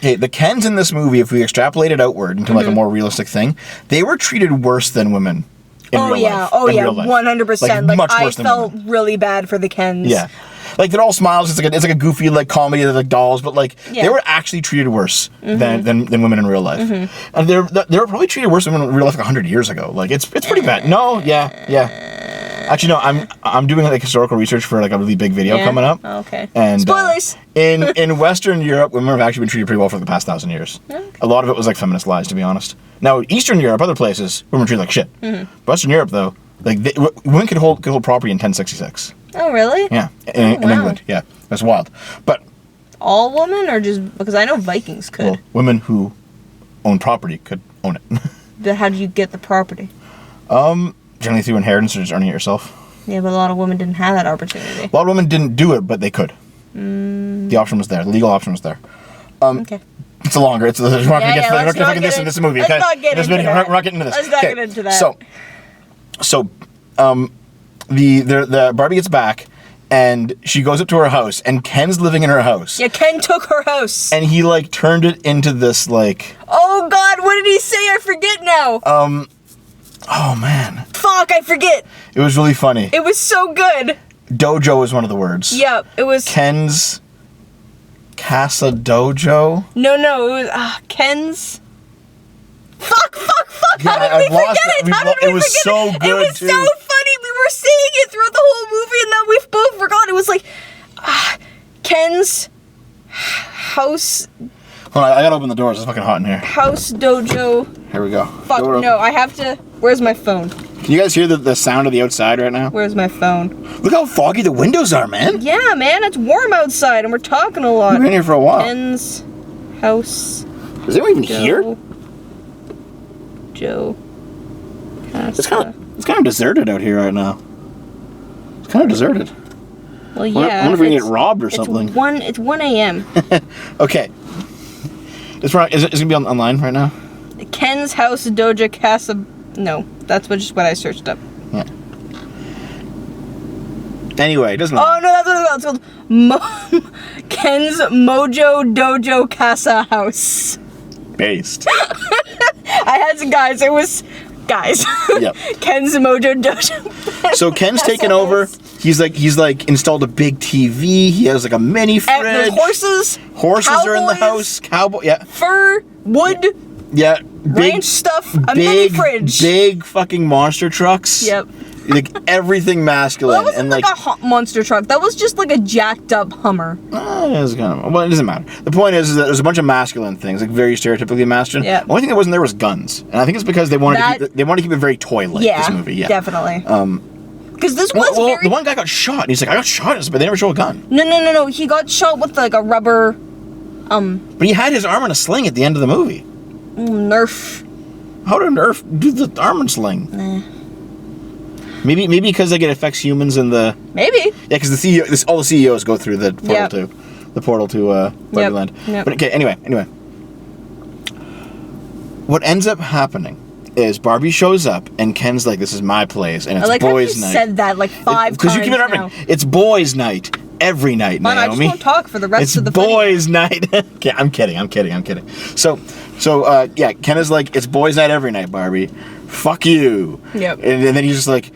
the Kens in this movie, if we extrapolated outward into like a more realistic thing, they were treated worse than women. In real life. 100%. Like much I worse than felt women. really bad for the Kens. Yeah. Like they're all smiles. It's like a goofy like comedy. They're like dolls, but like they were actually treated worse than women in real life, and they were probably treated worse than women in real life like 100 years ago. Like it's pretty bad. No, yeah. Actually, no. I'm doing like historical research for like a really big video coming up. Oh, okay. And spoilers. In Western Europe, women have actually been treated pretty well for the past 1,000 years. Okay. A lot of it was like feminist lies, to be honest. Now, Eastern Europe, other places, women were treated like shit. Western Europe, though, like women could hold property in 1066. Oh, really? Yeah, in England. Yeah, that's wild. But all women, or just because I know Vikings could? Well, women who own property could own it. But how do you get the property? Generally through inheritance or just earning it yourself. Yeah, but a lot of women didn't have that opportunity. A lot of women didn't do it, but they could. The option was there. The legal option was there. Okay. It's a longer. We're not going to get this in this movie. Let's not get into that. We're not getting into this. Let's not get into that. So, the Barbie gets back, and she goes up to her house, and Ken's living in her house. Yeah, Ken took her house. And he like turned it into this like. Oh God! What did he say? I forget now. Oh man. Fuck! I forget. It was really funny. It was so good. Dojo is one of the words. Yeah, it was. Ken's Casa Dojo? No, it was Ken's. Fuck! Yeah, How did we forget it? It was so good, It was too. so funny. We were saying it throughout the whole movie, and then we've both forgotten. It was like Ken's house. Hold on, I gotta open the doors. It's fucking hot in here. House Dojo. Here we go. Fuck, no, I have to. Where's my phone? Can you guys hear the sound of the outside right now? Where's my phone? Look how foggy the windows are, man. Yeah, man, it's warm outside, and we're talking a lot. We've been here for a while. Ken's house. Is anyone even here? Joe. Casa. It's kind of deserted out here right now. It's kind of deserted. Well, yeah. I wonder if we can get robbed or something. It's 1 a.m. Okay. Is it gonna be online right now? Ken's house, Dojo, Casa. No, that's just what I searched up. Yeah. Anyway, it doesn't matter. Oh no, that's what it's called. Ken's Mojo Dojo Casa house. Based. I had some guys. It was guys. Yep. Ken's Mojo Dojo. So Ken's taken over. He's like installed a big TV. He has like a mini fridge. And there's horses. Horses cowboys, are in the house. Cowboy. Yeah. Fur, wood. Yeah. Ranch stuff. A mini fridge. Big fucking monster trucks. Yep. Like everything masculine. Well, that wasn't like a monster truck. That was just like a jacked up Hummer. It doesn't matter. The point is that there's a bunch of masculine things, like very stereotypically masculine. Yeah. The only thing that wasn't there was guns, and I think it's because they wanted to keep it very toy-like. This movie. Yeah, definitely. Because this was very. The one guy got shot, and he's like, "I got shot," but they never show a gun. No. He got shot with like a rubber. But he had his arm in a sling at the end of the movie. Nerf. How did Nerf do the arm and sling? Nah. Maybe because like it affects humans in the. Maybe. Yeah, because all the CEOs go through the portal to Barbie Land. Yep. But okay, anyway. What ends up happening is Barbie shows up and Ken's like, "This is my place," and it's boys' night. I said that like 5 times. Because you keep interrupting. It's boys' night every night, Naomi. I just won't talk for the rest of the video. It's boys' night. Okay, I'm kidding. So yeah, Ken is like, "It's boys' night every night, Barbie. Fuck you." Yep. And then he's just like,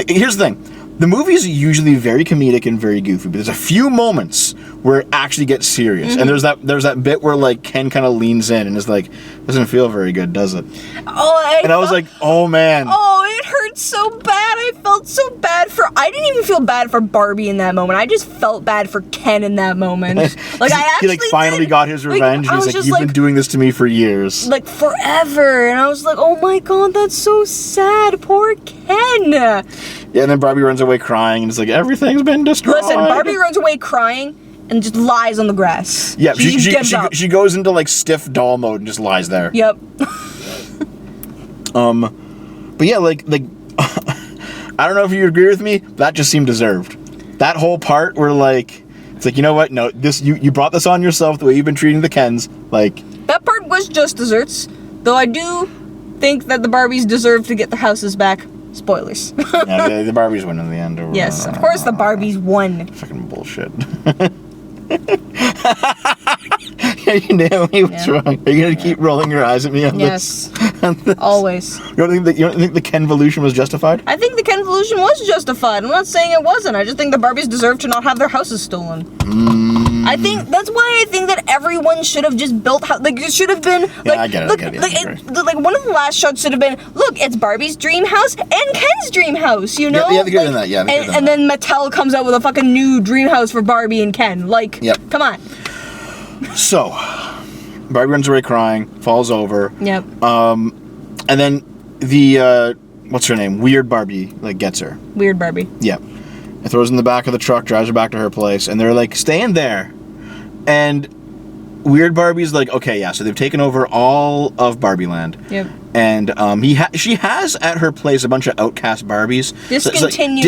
here's the thing. The movie is usually very comedic and very goofy, but there's a few moments where it actually gets serious. And there's that bit where like Ken kind of leans in and is like, "Doesn't feel very good, does it?" I was like, "Oh man." Oh, it hurt so bad. I felt so bad I didn't even feel bad for Barbie in that moment. I just felt bad for Ken in that moment. Like he finally got his revenge. He's like, "You've been doing this to me for years." Like forever. And I was like, "Oh my God, that's so sad. Poor Ken." Yeah, and then Barbie runs away crying, and it's like, "Everything's been destroyed." Listen, Barbie runs away crying and just lies on the grass. Yeah, she goes into like stiff doll mode and just lies there. Yep. But yeah, like I don't know if you agree with me, that just seemed deserved. That whole part where like it's like, you know what? No, you brought this on yourself the way you've been treating the Kens. Like that part was just desserts, though I do think that the Barbies deserve to get their houses back. Spoilers. Yeah, the Barbies win in the end. Yes, of course the Barbies won. Fucking bullshit. Naomi, what's wrong? Are you gonna keep rolling your eyes at me on this? Yes. Always. You don't think the Kenvolution was justified? I think the Kenvolution was justified. I'm not saying it wasn't. I just think the Barbies deserve to not have their houses stolen. I think that's why I think that everyone should have just built like it should have been like I get it. look, I get it. like one of the last shots should have been look, it's Barbie's dream house and Ken's dream house, you know? Yeah, they're good in that. Yeah, and then Mattel comes out with a fucking new dream house for Barbie and Ken. Like, come on. So, Barbie runs away crying, falls over. Yep. And then the what's her name? Weird Barbie gets her. Weird Barbie. Yeah. And throws her in the back of the truck, drives her back to her place, and they're like, staying there. And Weird Barbie's like, okay, yeah, so they've taken over all of Barbie Land. Yep. And she has at her place a bunch of Outcast Barbies. Discontinued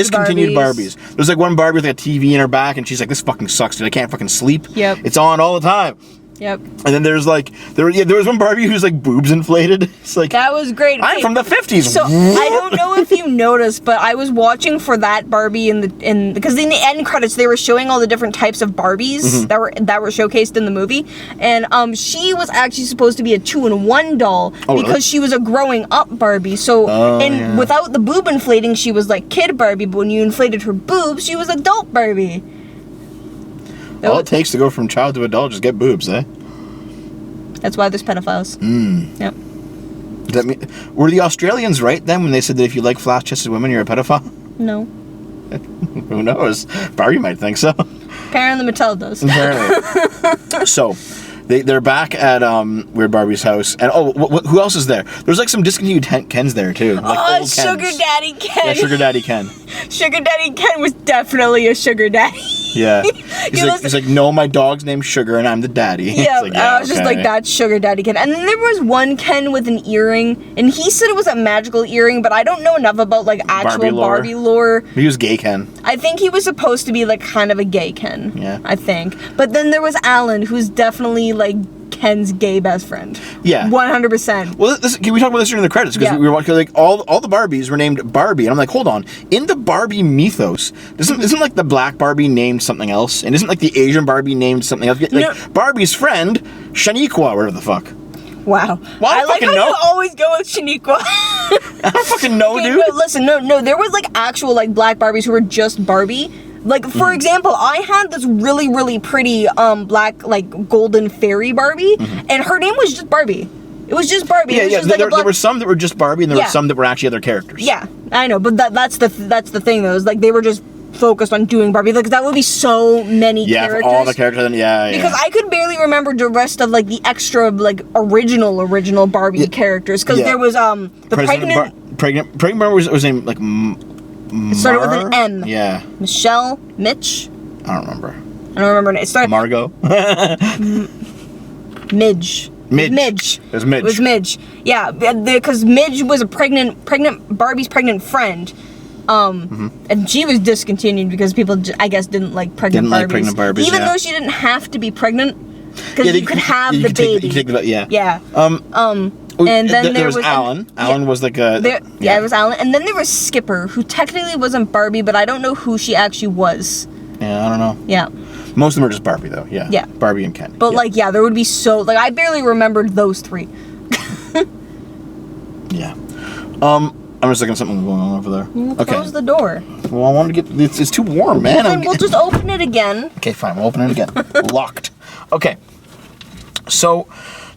Barbies. There's like one Barbie with like a TV in her back, and she's like, this fucking sucks, dude. I can't fucking sleep. Yep. It's on all the time. Yep. And then there's there was one Barbie who's like boobs inflated. It's like, that was great. I'm from the 50s. So I don't know if you noticed, but I was watching for that Barbie because in the end credits they were showing all the different types of Barbies that were showcased in the movie, and she was actually supposed to be a 2-in-1 doll because she was a growing up Barbie. So without the boob inflating, she was like kid Barbie, but when you inflated her boobs, she was adult Barbie. All it takes to go from child to adult is just get boobs, eh? That's why there's pedophiles. Yep. Does that mean, were the Australians right then when they said that if you like flat-chested women, you're a pedophile? No. Who knows? Barbie might think so. Apparently Mattel does. Apparently. So, they're back at Weird Barbie's house, and who else is there? There's like some discontinued Kens there too. Like old Sugar Kens. Daddy Ken. Yeah, Sugar Daddy Ken. Sugar Daddy Ken was definitely a sugar daddy. Yeah. He's like, no, my dog's named Sugar, and I'm the daddy. Yeah, like, I was just like, that's Sugar Daddy Ken. And then there was one Ken with an earring, and he said it was a magical earring, but I don't know enough about like actual Barbie lore. He was gay Ken. I think he was supposed to be like kind of a gay Ken. Yeah. I think. But then there was Alan, who's definitely like Ken's gay best friend. Yeah. 100%. Well, can we talk about this during the credits? Because we were watching, like, all the Barbies were named Barbie. And I'm like, hold on. In the Barbie mythos, isn't like the black Barbie named something else? And isn't like the Asian Barbie named something else? Like, no. Barbie's friend, Shaniqua, whatever the fuck. Wow. Well, I like how you always go with Shaniqua. I don't fucking know, dude. No, listen, no. There was like actual like black Barbies who were just Barbie. Like, for example, I had this really, really pretty black, like, golden fairy Barbie, and her name was just Barbie. It was just Barbie. Yeah, there were some that were just Barbie, and there were some that were actually other characters. Yeah, I know, but that's the thing, though, is, like, they were just focused on doing Barbie. Like, that would be so many characters. Yeah, all the characters, Because I could barely remember the rest of, like, the extra, like, original Barbie characters, because there was, the pregnant Barbie was named, like, it started with an M. Yeah. Michelle? Mitch? I don't remember. I don't remember. It started... Margot? Midge. Midge. It was Midge. It was Midge. Yeah, because Midge was a Barbie's pregnant friend. And she was discontinued because people, I guess, didn't like pregnant Barbies. Even though she didn't have to be pregnant, because you could have the baby. Yeah. And then there was Alan. Alan was like a... it was Alan. And then there was Skipper, who technically wasn't Barbie, but I don't know who she actually was. Yeah, I don't know. Yeah. Most of them are just Barbie, though. Yeah. Yeah. Barbie and Ken. But, there would be so... Like, I barely remembered those three. Yeah. I'm just looking at something going on over there. We'll close the door. Well, I wanted to get... It's too warm, man. Then we'll just open it again. Okay, fine. We'll open it again. Locked. Okay. So...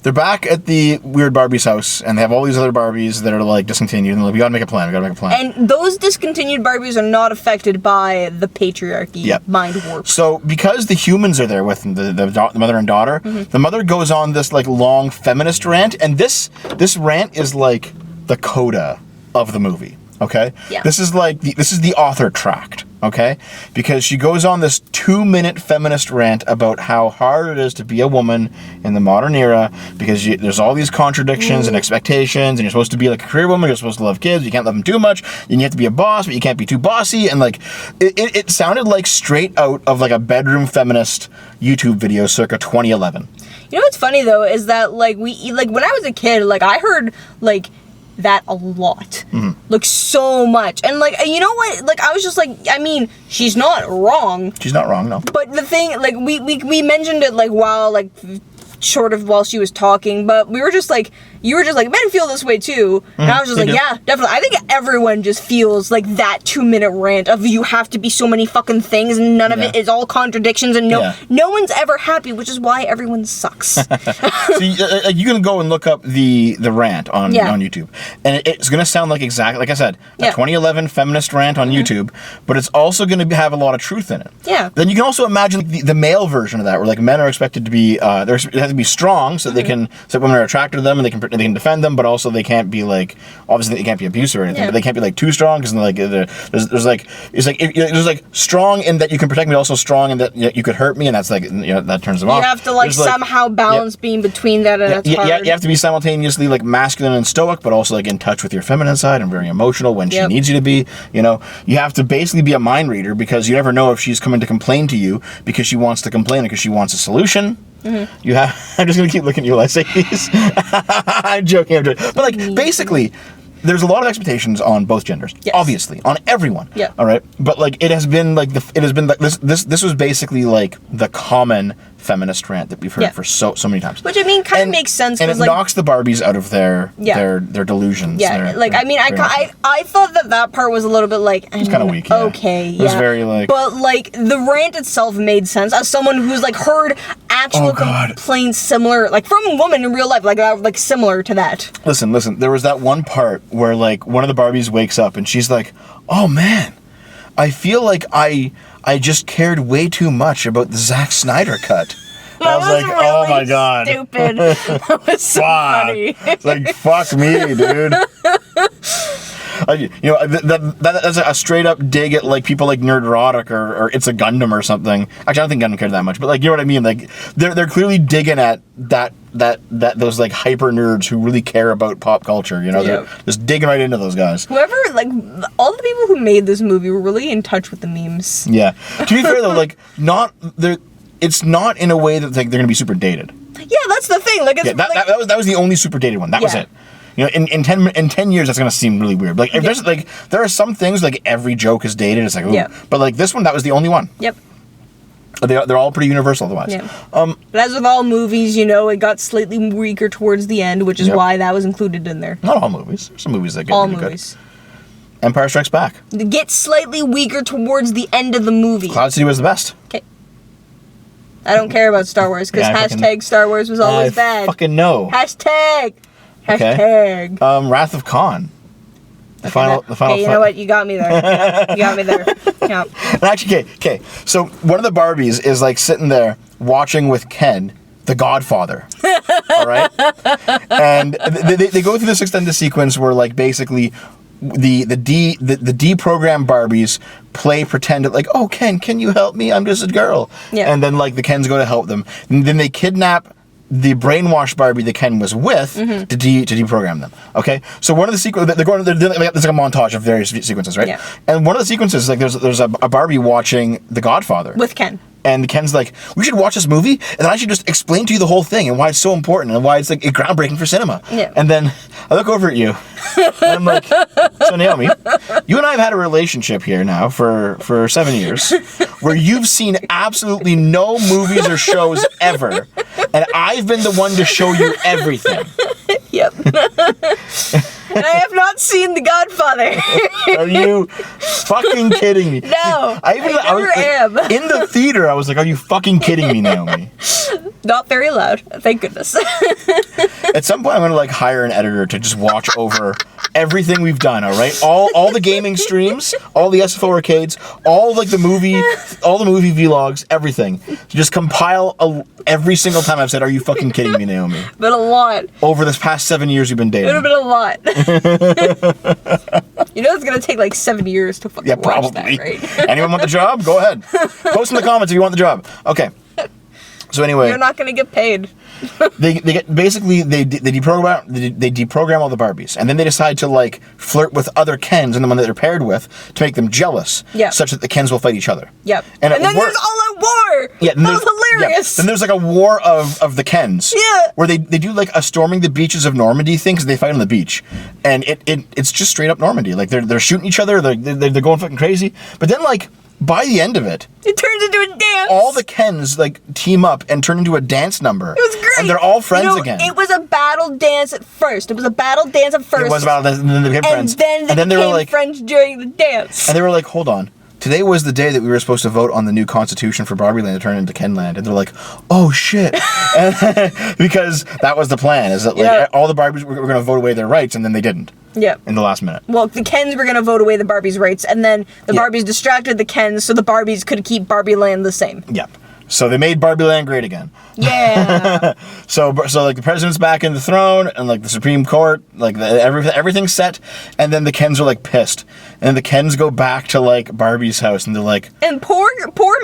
They're back at the Weird Barbie's house, and they have all these other Barbies that are, like, discontinued, and they're like, we gotta make a plan. And those discontinued Barbies are not affected by the patriarchy mind warp. So, because the humans are there with them, the mother and daughter, the mother goes on this, like, long feminist rant, and this rant is, like, the coda of the movie, okay? Yeah. This is the author tract, okay? Because she goes on this 2-minute feminist rant about how hard it is to be a woman in the modern era, because there's all these contradictions and expectations, and you're supposed to be like a career woman, you're supposed to love kids, you can't love them too much, and you have to be a boss, but you can't be too bossy, and like, it sounded like straight out of like a bedroom feminist YouTube video circa 2011. You know what's funny though, is that like when I was a kid, like I heard like that a lot. Like, so much. And, like, you know what? Like, I was just like, I mean, she's not wrong. She's not wrong, no. But the thing, like, we mentioned it, like, while she was talking, but we were just like, you were just like, men feel this way too. And I was just like, yeah, definitely. I think everyone just feels like that 2-minute rant of you have to be so many fucking things and none of it is all contradictions and no one's ever happy, which is why everyone sucks. So you can go and look up the rant on YouTube, and it's going to sound like exactly, like I said, a 2011 feminist rant on YouTube, but it's also going to have a lot of truth in it. Yeah. Then you can also imagine the male version of that, where like men are expected to be, it has to be strong so they can, so women are attracted to them and they can defend them, but also they can't be like, obviously they can't be abusive or anything, but they can't be like too strong, because like there's like strong in that you can protect me, also strong in that you could hurt me, and that's like, that turns them off. You have to like somehow balance being between that, and that's hard. You have to be simultaneously like masculine and stoic, but also like in touch with your feminine side and very emotional when she needs you to be. You have to basically be a mind reader, because you never know if she's coming to complain to you because she wants to complain or because she wants a solution. You have. I'm just gonna keep looking at you while I say these. I'm joking. But like, basically, there's a lot of expectations on both genders. Yes. Obviously, on everyone. Yeah. All right. But like, it has been like this was basically like the common feminist rant that we've heard for so many times. Which I mean, kind of makes sense. And it knocks the Barbies out of their delusions. Yeah. I thought that part was a little bit like, it's kind of weak. Okay. It was very like. But like the rant itself made sense as someone who's like heard actual complaints similar, like from a woman in real life, like similar to that. Listen. There was that one part where like one of the Barbies wakes up and she's like, "Oh man, I feel like I just cared way too much about the Zack Snyder cut." I was like, really, oh my god. Stupid. That was so funny. It's like, fuck me, dude. That's a straight up dig at like people like Nerdrotic or It's a Gundam or something. Actually, I don't think Gundam cared that much, but like, you know what I mean? Like, they're clearly digging at that those like hyper nerds who really care about pop culture. They're just digging right into those guys. Whoever, like, all the people who made this movie were really in touch with the memes. Yeah. To be fair though, like, it's not in a way that like they're gonna be super dated. Yeah, that's the thing. Like, that was the only super dated one. That was it. In 10 years, that's gonna seem really weird. Like, if there's like, there are some things like every joke is dated. It's like, ooh. But like this one, that was the only one. Yep. They're all pretty universal otherwise. Yeah. But as with all movies, it got slightly weaker towards the end, which is why that was included in there. Not all movies. There's some movies that get all really movies. Good. Empire Strikes Back. They get slightly weaker towards the end of the movie. Cloud City was the best. Okay. I don't care about Star Wars, because hashtag Star Wars was always bad. Fucking no. Hashtag. Wrath of Khan. The final. Okay, you know what? You got me there. You got me there. Yeah. And actually, okay. So one of the Barbies is like sitting there watching with Ken, the Godfather. All right. And they go through this extended sequence where like basically the deprogrammed Barbies play pretend like, oh Ken, can you help me? I'm just a girl. Yeah. And then like the Kens go to help them. And then they kidnap the brainwashed Barbie that Ken was with to deprogram them. Okay, so one of the sequences there's like a montage of various sequences, right? Yeah. And one of the sequences, like there's a Barbie watching The Godfather with Ken. And Ken's like, we should watch this movie, and then I should just explain to you the whole thing and why it's so important and why it's like groundbreaking for cinema. Yeah. And then I look over at you, and I'm like, so Naomi, you and I have had a relationship here now for 7 years, where you've seen absolutely no movies or shows ever, and I've been the one to show you everything. Yep. And I have not seen The Godfather. Are you fucking kidding me? No, I never am. In the theater, I was like, are you fucking kidding me, Naomi? Not very loud, thank goodness. At some point, I'm going to like hire an editor to just watch over everything we've done, all right? All the gaming streams, all the SFO arcades, all the movie vlogs, everything. To just compile every single time I've said, are you fucking kidding me, Naomi? Been a lot. Over this past 7 years we've been dating. It would have been a lot. It's going to take like 7 years to fucking watch that, right? Anyone want the job? Go ahead. Post in the comments if you want the job. Okay. So anyway, you're not gonna get paid. they deprogram all the Barbies, and then they decide to like flirt with other Kens and the one that they're paired with to make them jealous, such that the Kens will fight each other. Yep. And then there's all out war. Yeah, that was hilarious. Yeah. Then there's like a war of the Kens. Yeah. Where they do like a storming the beaches of Normandy thing, because they fight on the beach, and it's just straight up Normandy. Like they're shooting each other, they're going fucking crazy. But then like by the end of it turns into a dance. All the Kens like team up and turn into a dance number. It was great. And they're all friends again. It was a battle dance at first. It was a battle dance at first. It was a battle dance, and then they became friends. And then they were like friends during the dance. And they were like, hold on. Today was the day that we were supposed to vote on the new constitution for Barbie Land to turn into Kenland. And they're like, oh shit. Because that was the plan, is that like all the Barbies were going to vote away their rights, and then they didn't. Yeah. In the last minute. Well, the Kens were going to vote away the Barbies' rights, and then the Barbies distracted the Kens so the Barbies could keep Barbie Land the same. Yep. So they made Barbie Land great again. Yeah. so like the president's back in the throne, and like the Supreme Court, like everything's set, and then the Kens are like pissed, and then the Kens go back to like Barbie's house, and they're like, and poor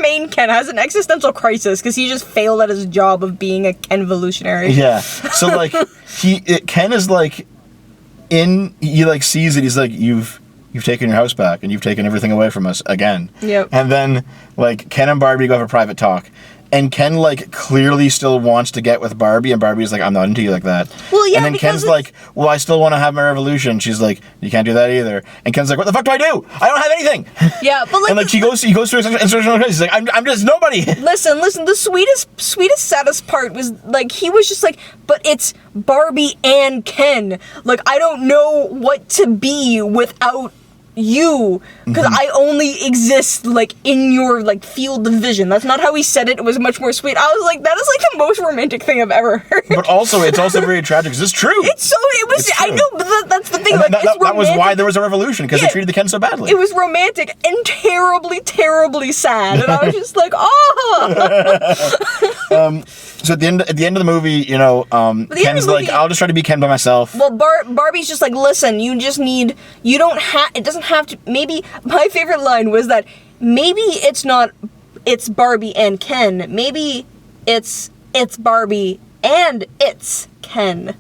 main Ken has an existential crisis because he just failed at his job of being a Kenvolutionary. Yeah. So like Ken is like he like sees it. He's like, you've taken your house back, and you've taken everything away from us again. Yep. And then, like, Ken and Barbie go have a private talk. And Ken, like, clearly still wants to get with Barbie, and Barbie's like, I'm not into you like that. Well, yeah, and then Ken's like, well, I still want to have my revolution. She's like, you can't do that either. And Ken's like, what the fuck do I do? I don't have anything. Yeah, but like... and, like, he goes through his instructional crisis. He's like, I'm just nobody. Listen, the sweetest, saddest part was, like, he was just like, but it's Barbie and Ken. Like, I don't know what to be without you, because I only exist like in your like field of vision. That's not how he said it. It was much more sweet. I was like, that is like the most romantic thing I've ever heard. But also, it's also very tragic because it's true. I know, but that's the thing. And like, that was why there was a revolution, because they treated the Ken so badly. It was romantic and terribly, terribly sad, and I was just like, oh. So at the end of the movie, you know, Ken's like, I'll just try to be Ken by myself. Well, Barbie's just like, listen, it doesn't have to, maybe, my favorite line was that, maybe it's Barbie and Ken, maybe it's Barbie and it's Ken.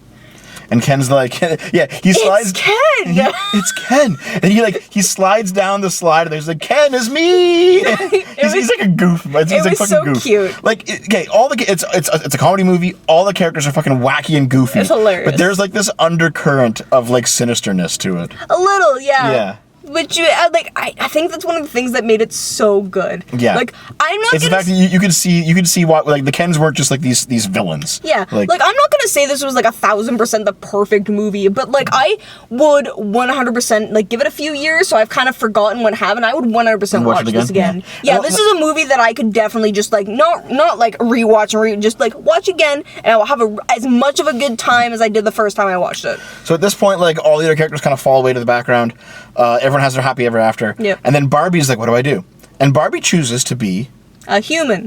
And Ken's like, yeah, he slides. It's Ken! It's Ken! And he slides down the slide, and there's like, Ken is me! He's like a goof. He's like fucking so goof. Cute. Like, okay, it's a comedy movie. All the characters are fucking wacky and goofy. It's hilarious. But there's like this undercurrent of like sinisterness to it. A little, yeah. Yeah. Which, I think that's one of the things that made it so good. Yeah. Like, I'm not It's the fact that you could see why, like, the Kens weren't just, like, these villains. Yeah. Like, I'm not gonna say this was, like, 1,000% the perfect movie, but, like, I would 100%, like, give it a few years, so I've kind of forgotten what happened. I would 100% watch this again. Yeah, this is a movie that I could definitely just, like, not like, rewatch and just, like, watch again, and I will have as much of a good time as I did the first time I watched it. So at this point, like, all the other characters kind of fall away to the background. Everyone has their happy ever after. Yep. And then Barbie's like, what do I do? And Barbie chooses to be... A human.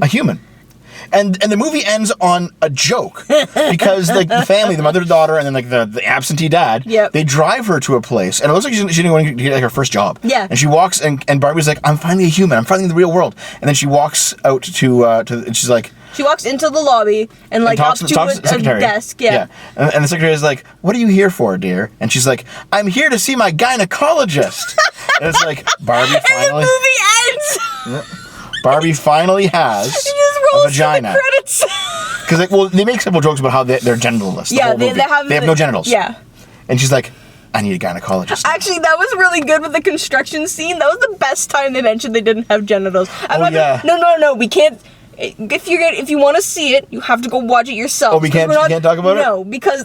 And the movie ends on a joke. Because, like, the family, the mother and daughter, and then, like, the absentee dad, they drive her to a place, and it looks like she didn't want to get, like, her first job. Yeah. And she walks, and Barbie's like, I'm finally a human. I'm finally in the real world. And then she walks out to and she's like... She walks into the lobby and like talks up to a desk. Yeah. And the secretary is like, what are you here for, dear? And she's like, I'm here to see my gynecologist. And it's like, Barbie finally... And the movie ends! Barbie finally has a vagina. Because they make simple jokes about how they're genitalless. Yeah, they have no genitals. Yeah. And she's like, I need a gynecologist. Actually, that was really good with the construction scene. That was the best time they mentioned they didn't have genitals. No, we can't... If you want to see it, you have to go watch it yourself. Oh, we can't talk about it? No, because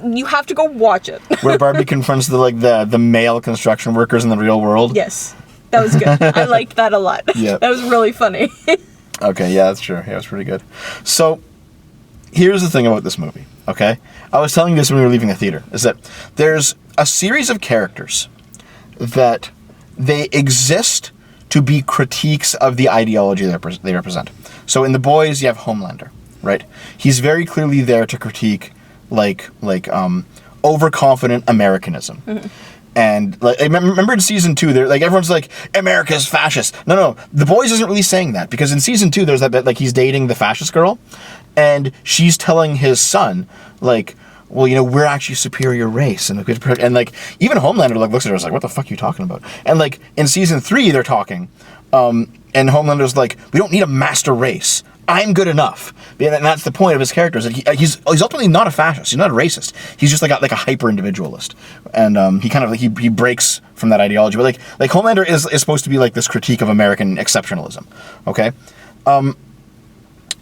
you have to go watch it. Where Barbie confronts the male construction workers in the real world. Yes. That was good. I liked that a lot. Yeah. That was really funny. Okay, yeah, that's true. Yeah, it was pretty good. So, here's the thing about this movie, okay? I was telling you this when we were leaving the theater, is that there's a series of characters that they exist to be critiques of the ideology they represent. So in The Boys, you have Homelander, right? He's very clearly there to critique, overconfident Americanism. Mm-hmm. And like, I remember in season 2, they're like, everyone's like, America's fascist. No, the Boys isn't really saying that, because in season 2, there's that bit like he's dating the fascist girl, and she's telling his son like, well, you know, we're actually a superior race, and like even Homelander like looks at her and is like, what the fuck are you talking about? And like in season 3, they're talking, and Homelander's like, we don't need a master race. I'm good enough. And that's the point of his character, is that he's ultimately not a fascist. He's not a racist. He's just like a hyper individualist, and he kind of like he breaks from that ideology. But like Homelander is supposed to be like this critique of American exceptionalism, okay?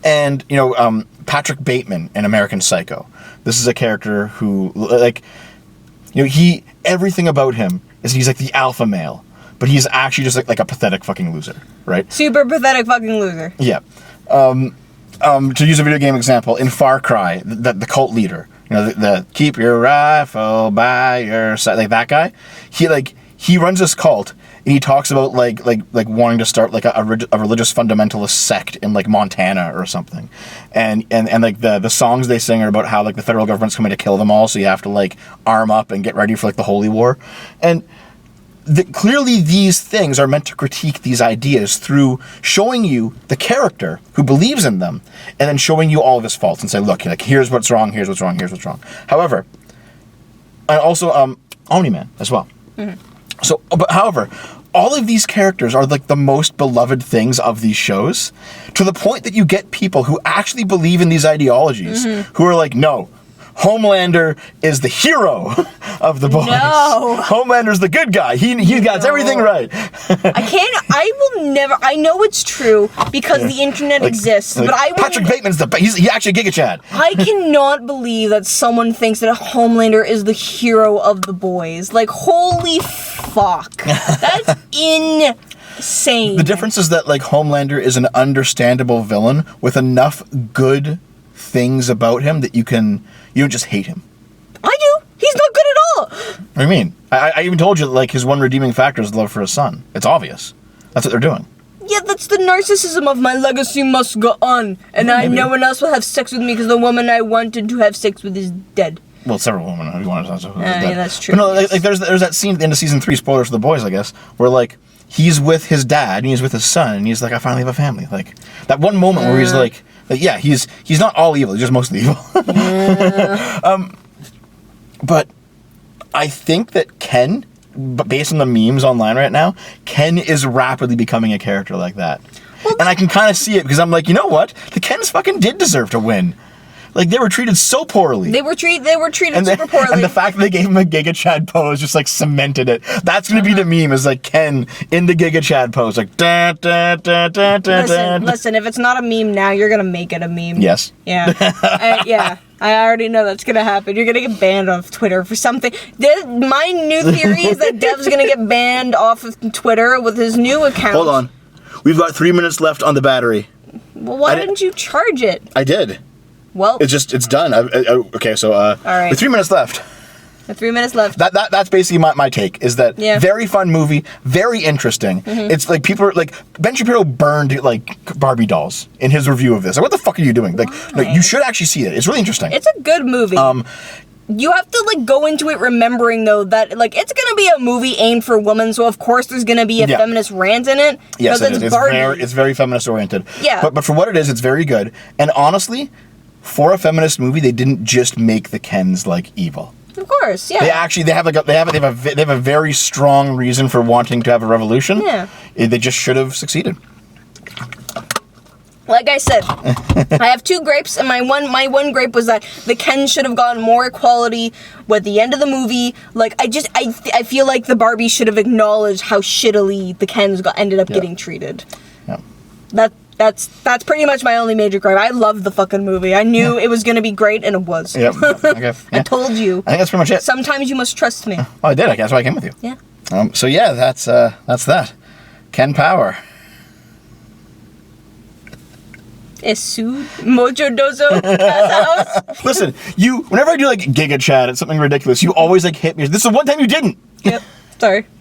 And you know, Patrick Bateman in American Psycho. This is a character who, like, you know, everything about him is he's like the alpha male, but he's actually just like a pathetic fucking loser, right? Super pathetic fucking loser. Yeah. To use a video game example, in Far Cry, the cult leader, you know, the keep your rifle by your side, like that guy, he runs this cult, and he talks about like wanting to start like a religious fundamentalist sect in like Montana or something, and like the songs they sing are about how like the federal government's coming to kill them all, so you have to like arm up and get ready for like the Holy War, and clearly these things are meant to critique these ideas through showing you the character who believes in them, and then showing you all of his faults and say, look, like, here's what's wrong, here's what's wrong, here's what's wrong. However, and also Omni-Man as well. Mm-hmm. So, but however, all of these characters are like the most beloved things of these shows, to the point that you get people who actually believe in these ideologies, who are like, no, Homelander is the hero of the Boys. No. Homelander's the good guy. He got everything right. I know it's true because the internet exists, but Patrick Bateman's he actually Giga Chad. I cannot believe that someone thinks that Homelander is the hero of the Boys. Like, holy fuck. That's insane. The difference is that like Homelander is an understandable villain with enough good things about him that you don't just hate him. I do. He's not good at all. What do you mean? I even told you that like his one redeeming factor is love for his son. It's obvious. That's what they're doing. Yeah, that's the narcissism of my legacy must go on, and no one else will have sex with me because the woman I wanted to have sex with is dead. Well, several women who wanted to have sex with dead. Yeah, that's true. But no, like there's that scene at the end of season 3, spoilers for the Boys, I guess, where like he's with his dad and he's with his son and he's like, I finally have a family. Like that one moment where he's like yeah, he's not all evil, he's just mostly evil. But I think that Ken, based on the memes online right now, Ken is rapidly becoming a character like that. Well, and I can kind of see it because I'm like, you know what? The Kens fucking did deserve to win. Like, they were treated so poorly. They were treated super poorly. And the fact that they gave him a Giga Chad pose just, like, cemented it. That's going to be the meme, is, like, Ken in the Giga Chad pose. Like, da, da, da, da, da, Listen, if it's not a meme now, you're going to make it a meme. Yes. Yeah. Yeah. I already know that's going to happen. You're going to get banned off Twitter for something. My new theory is that Dev's going to get banned off of Twitter with his new account. Hold on. We've got 3 minutes left on the battery. Well, why didn't you charge it? I did. Well, it's done. Okay, so all right. With 3 minutes left. With 3 minutes left. That's basically my take. Is that very fun movie, very interesting. Mm-hmm. It's like people are like Ben Shapiro burned like Barbie dolls in his review of this. Like, what the fuck are you doing? Like, no, you should actually see it. It's really interesting. It's a good movie. You have to like go into it remembering though that like it's gonna be a movie aimed for women, so of course there's gonna be a feminist rant in it. Yes, it is. It's very feminist oriented. Yeah. But for what it is, it's very good. And honestly, for a feminist movie, they didn't just make the Kens like evil. Of course, yeah. They have a very strong reason for wanting to have a revolution. Yeah. They just should have succeeded. Like I said, I have 2 grapes, and my one grape was that the Kens should have gotten more equality at the end of the movie. Like, I feel like the Barbies should have acknowledged how shittily the Kens ended up getting treated. Yeah. That's pretty much my only major gripe. I loved the fucking movie. I knew it was going to be great, and it was. Yep. Okay. Yeah. I told you. I think that's pretty much it. Sometimes you must trust me. Oh, I did. That's why I came with you. Yeah. So yeah, that's that. Ken Power. Esu Mojo Dojo Casa House. Listen, whenever I do like Giga Chat, it's something ridiculous. You always like hit me. This is one time you didn't. Yep. Sorry.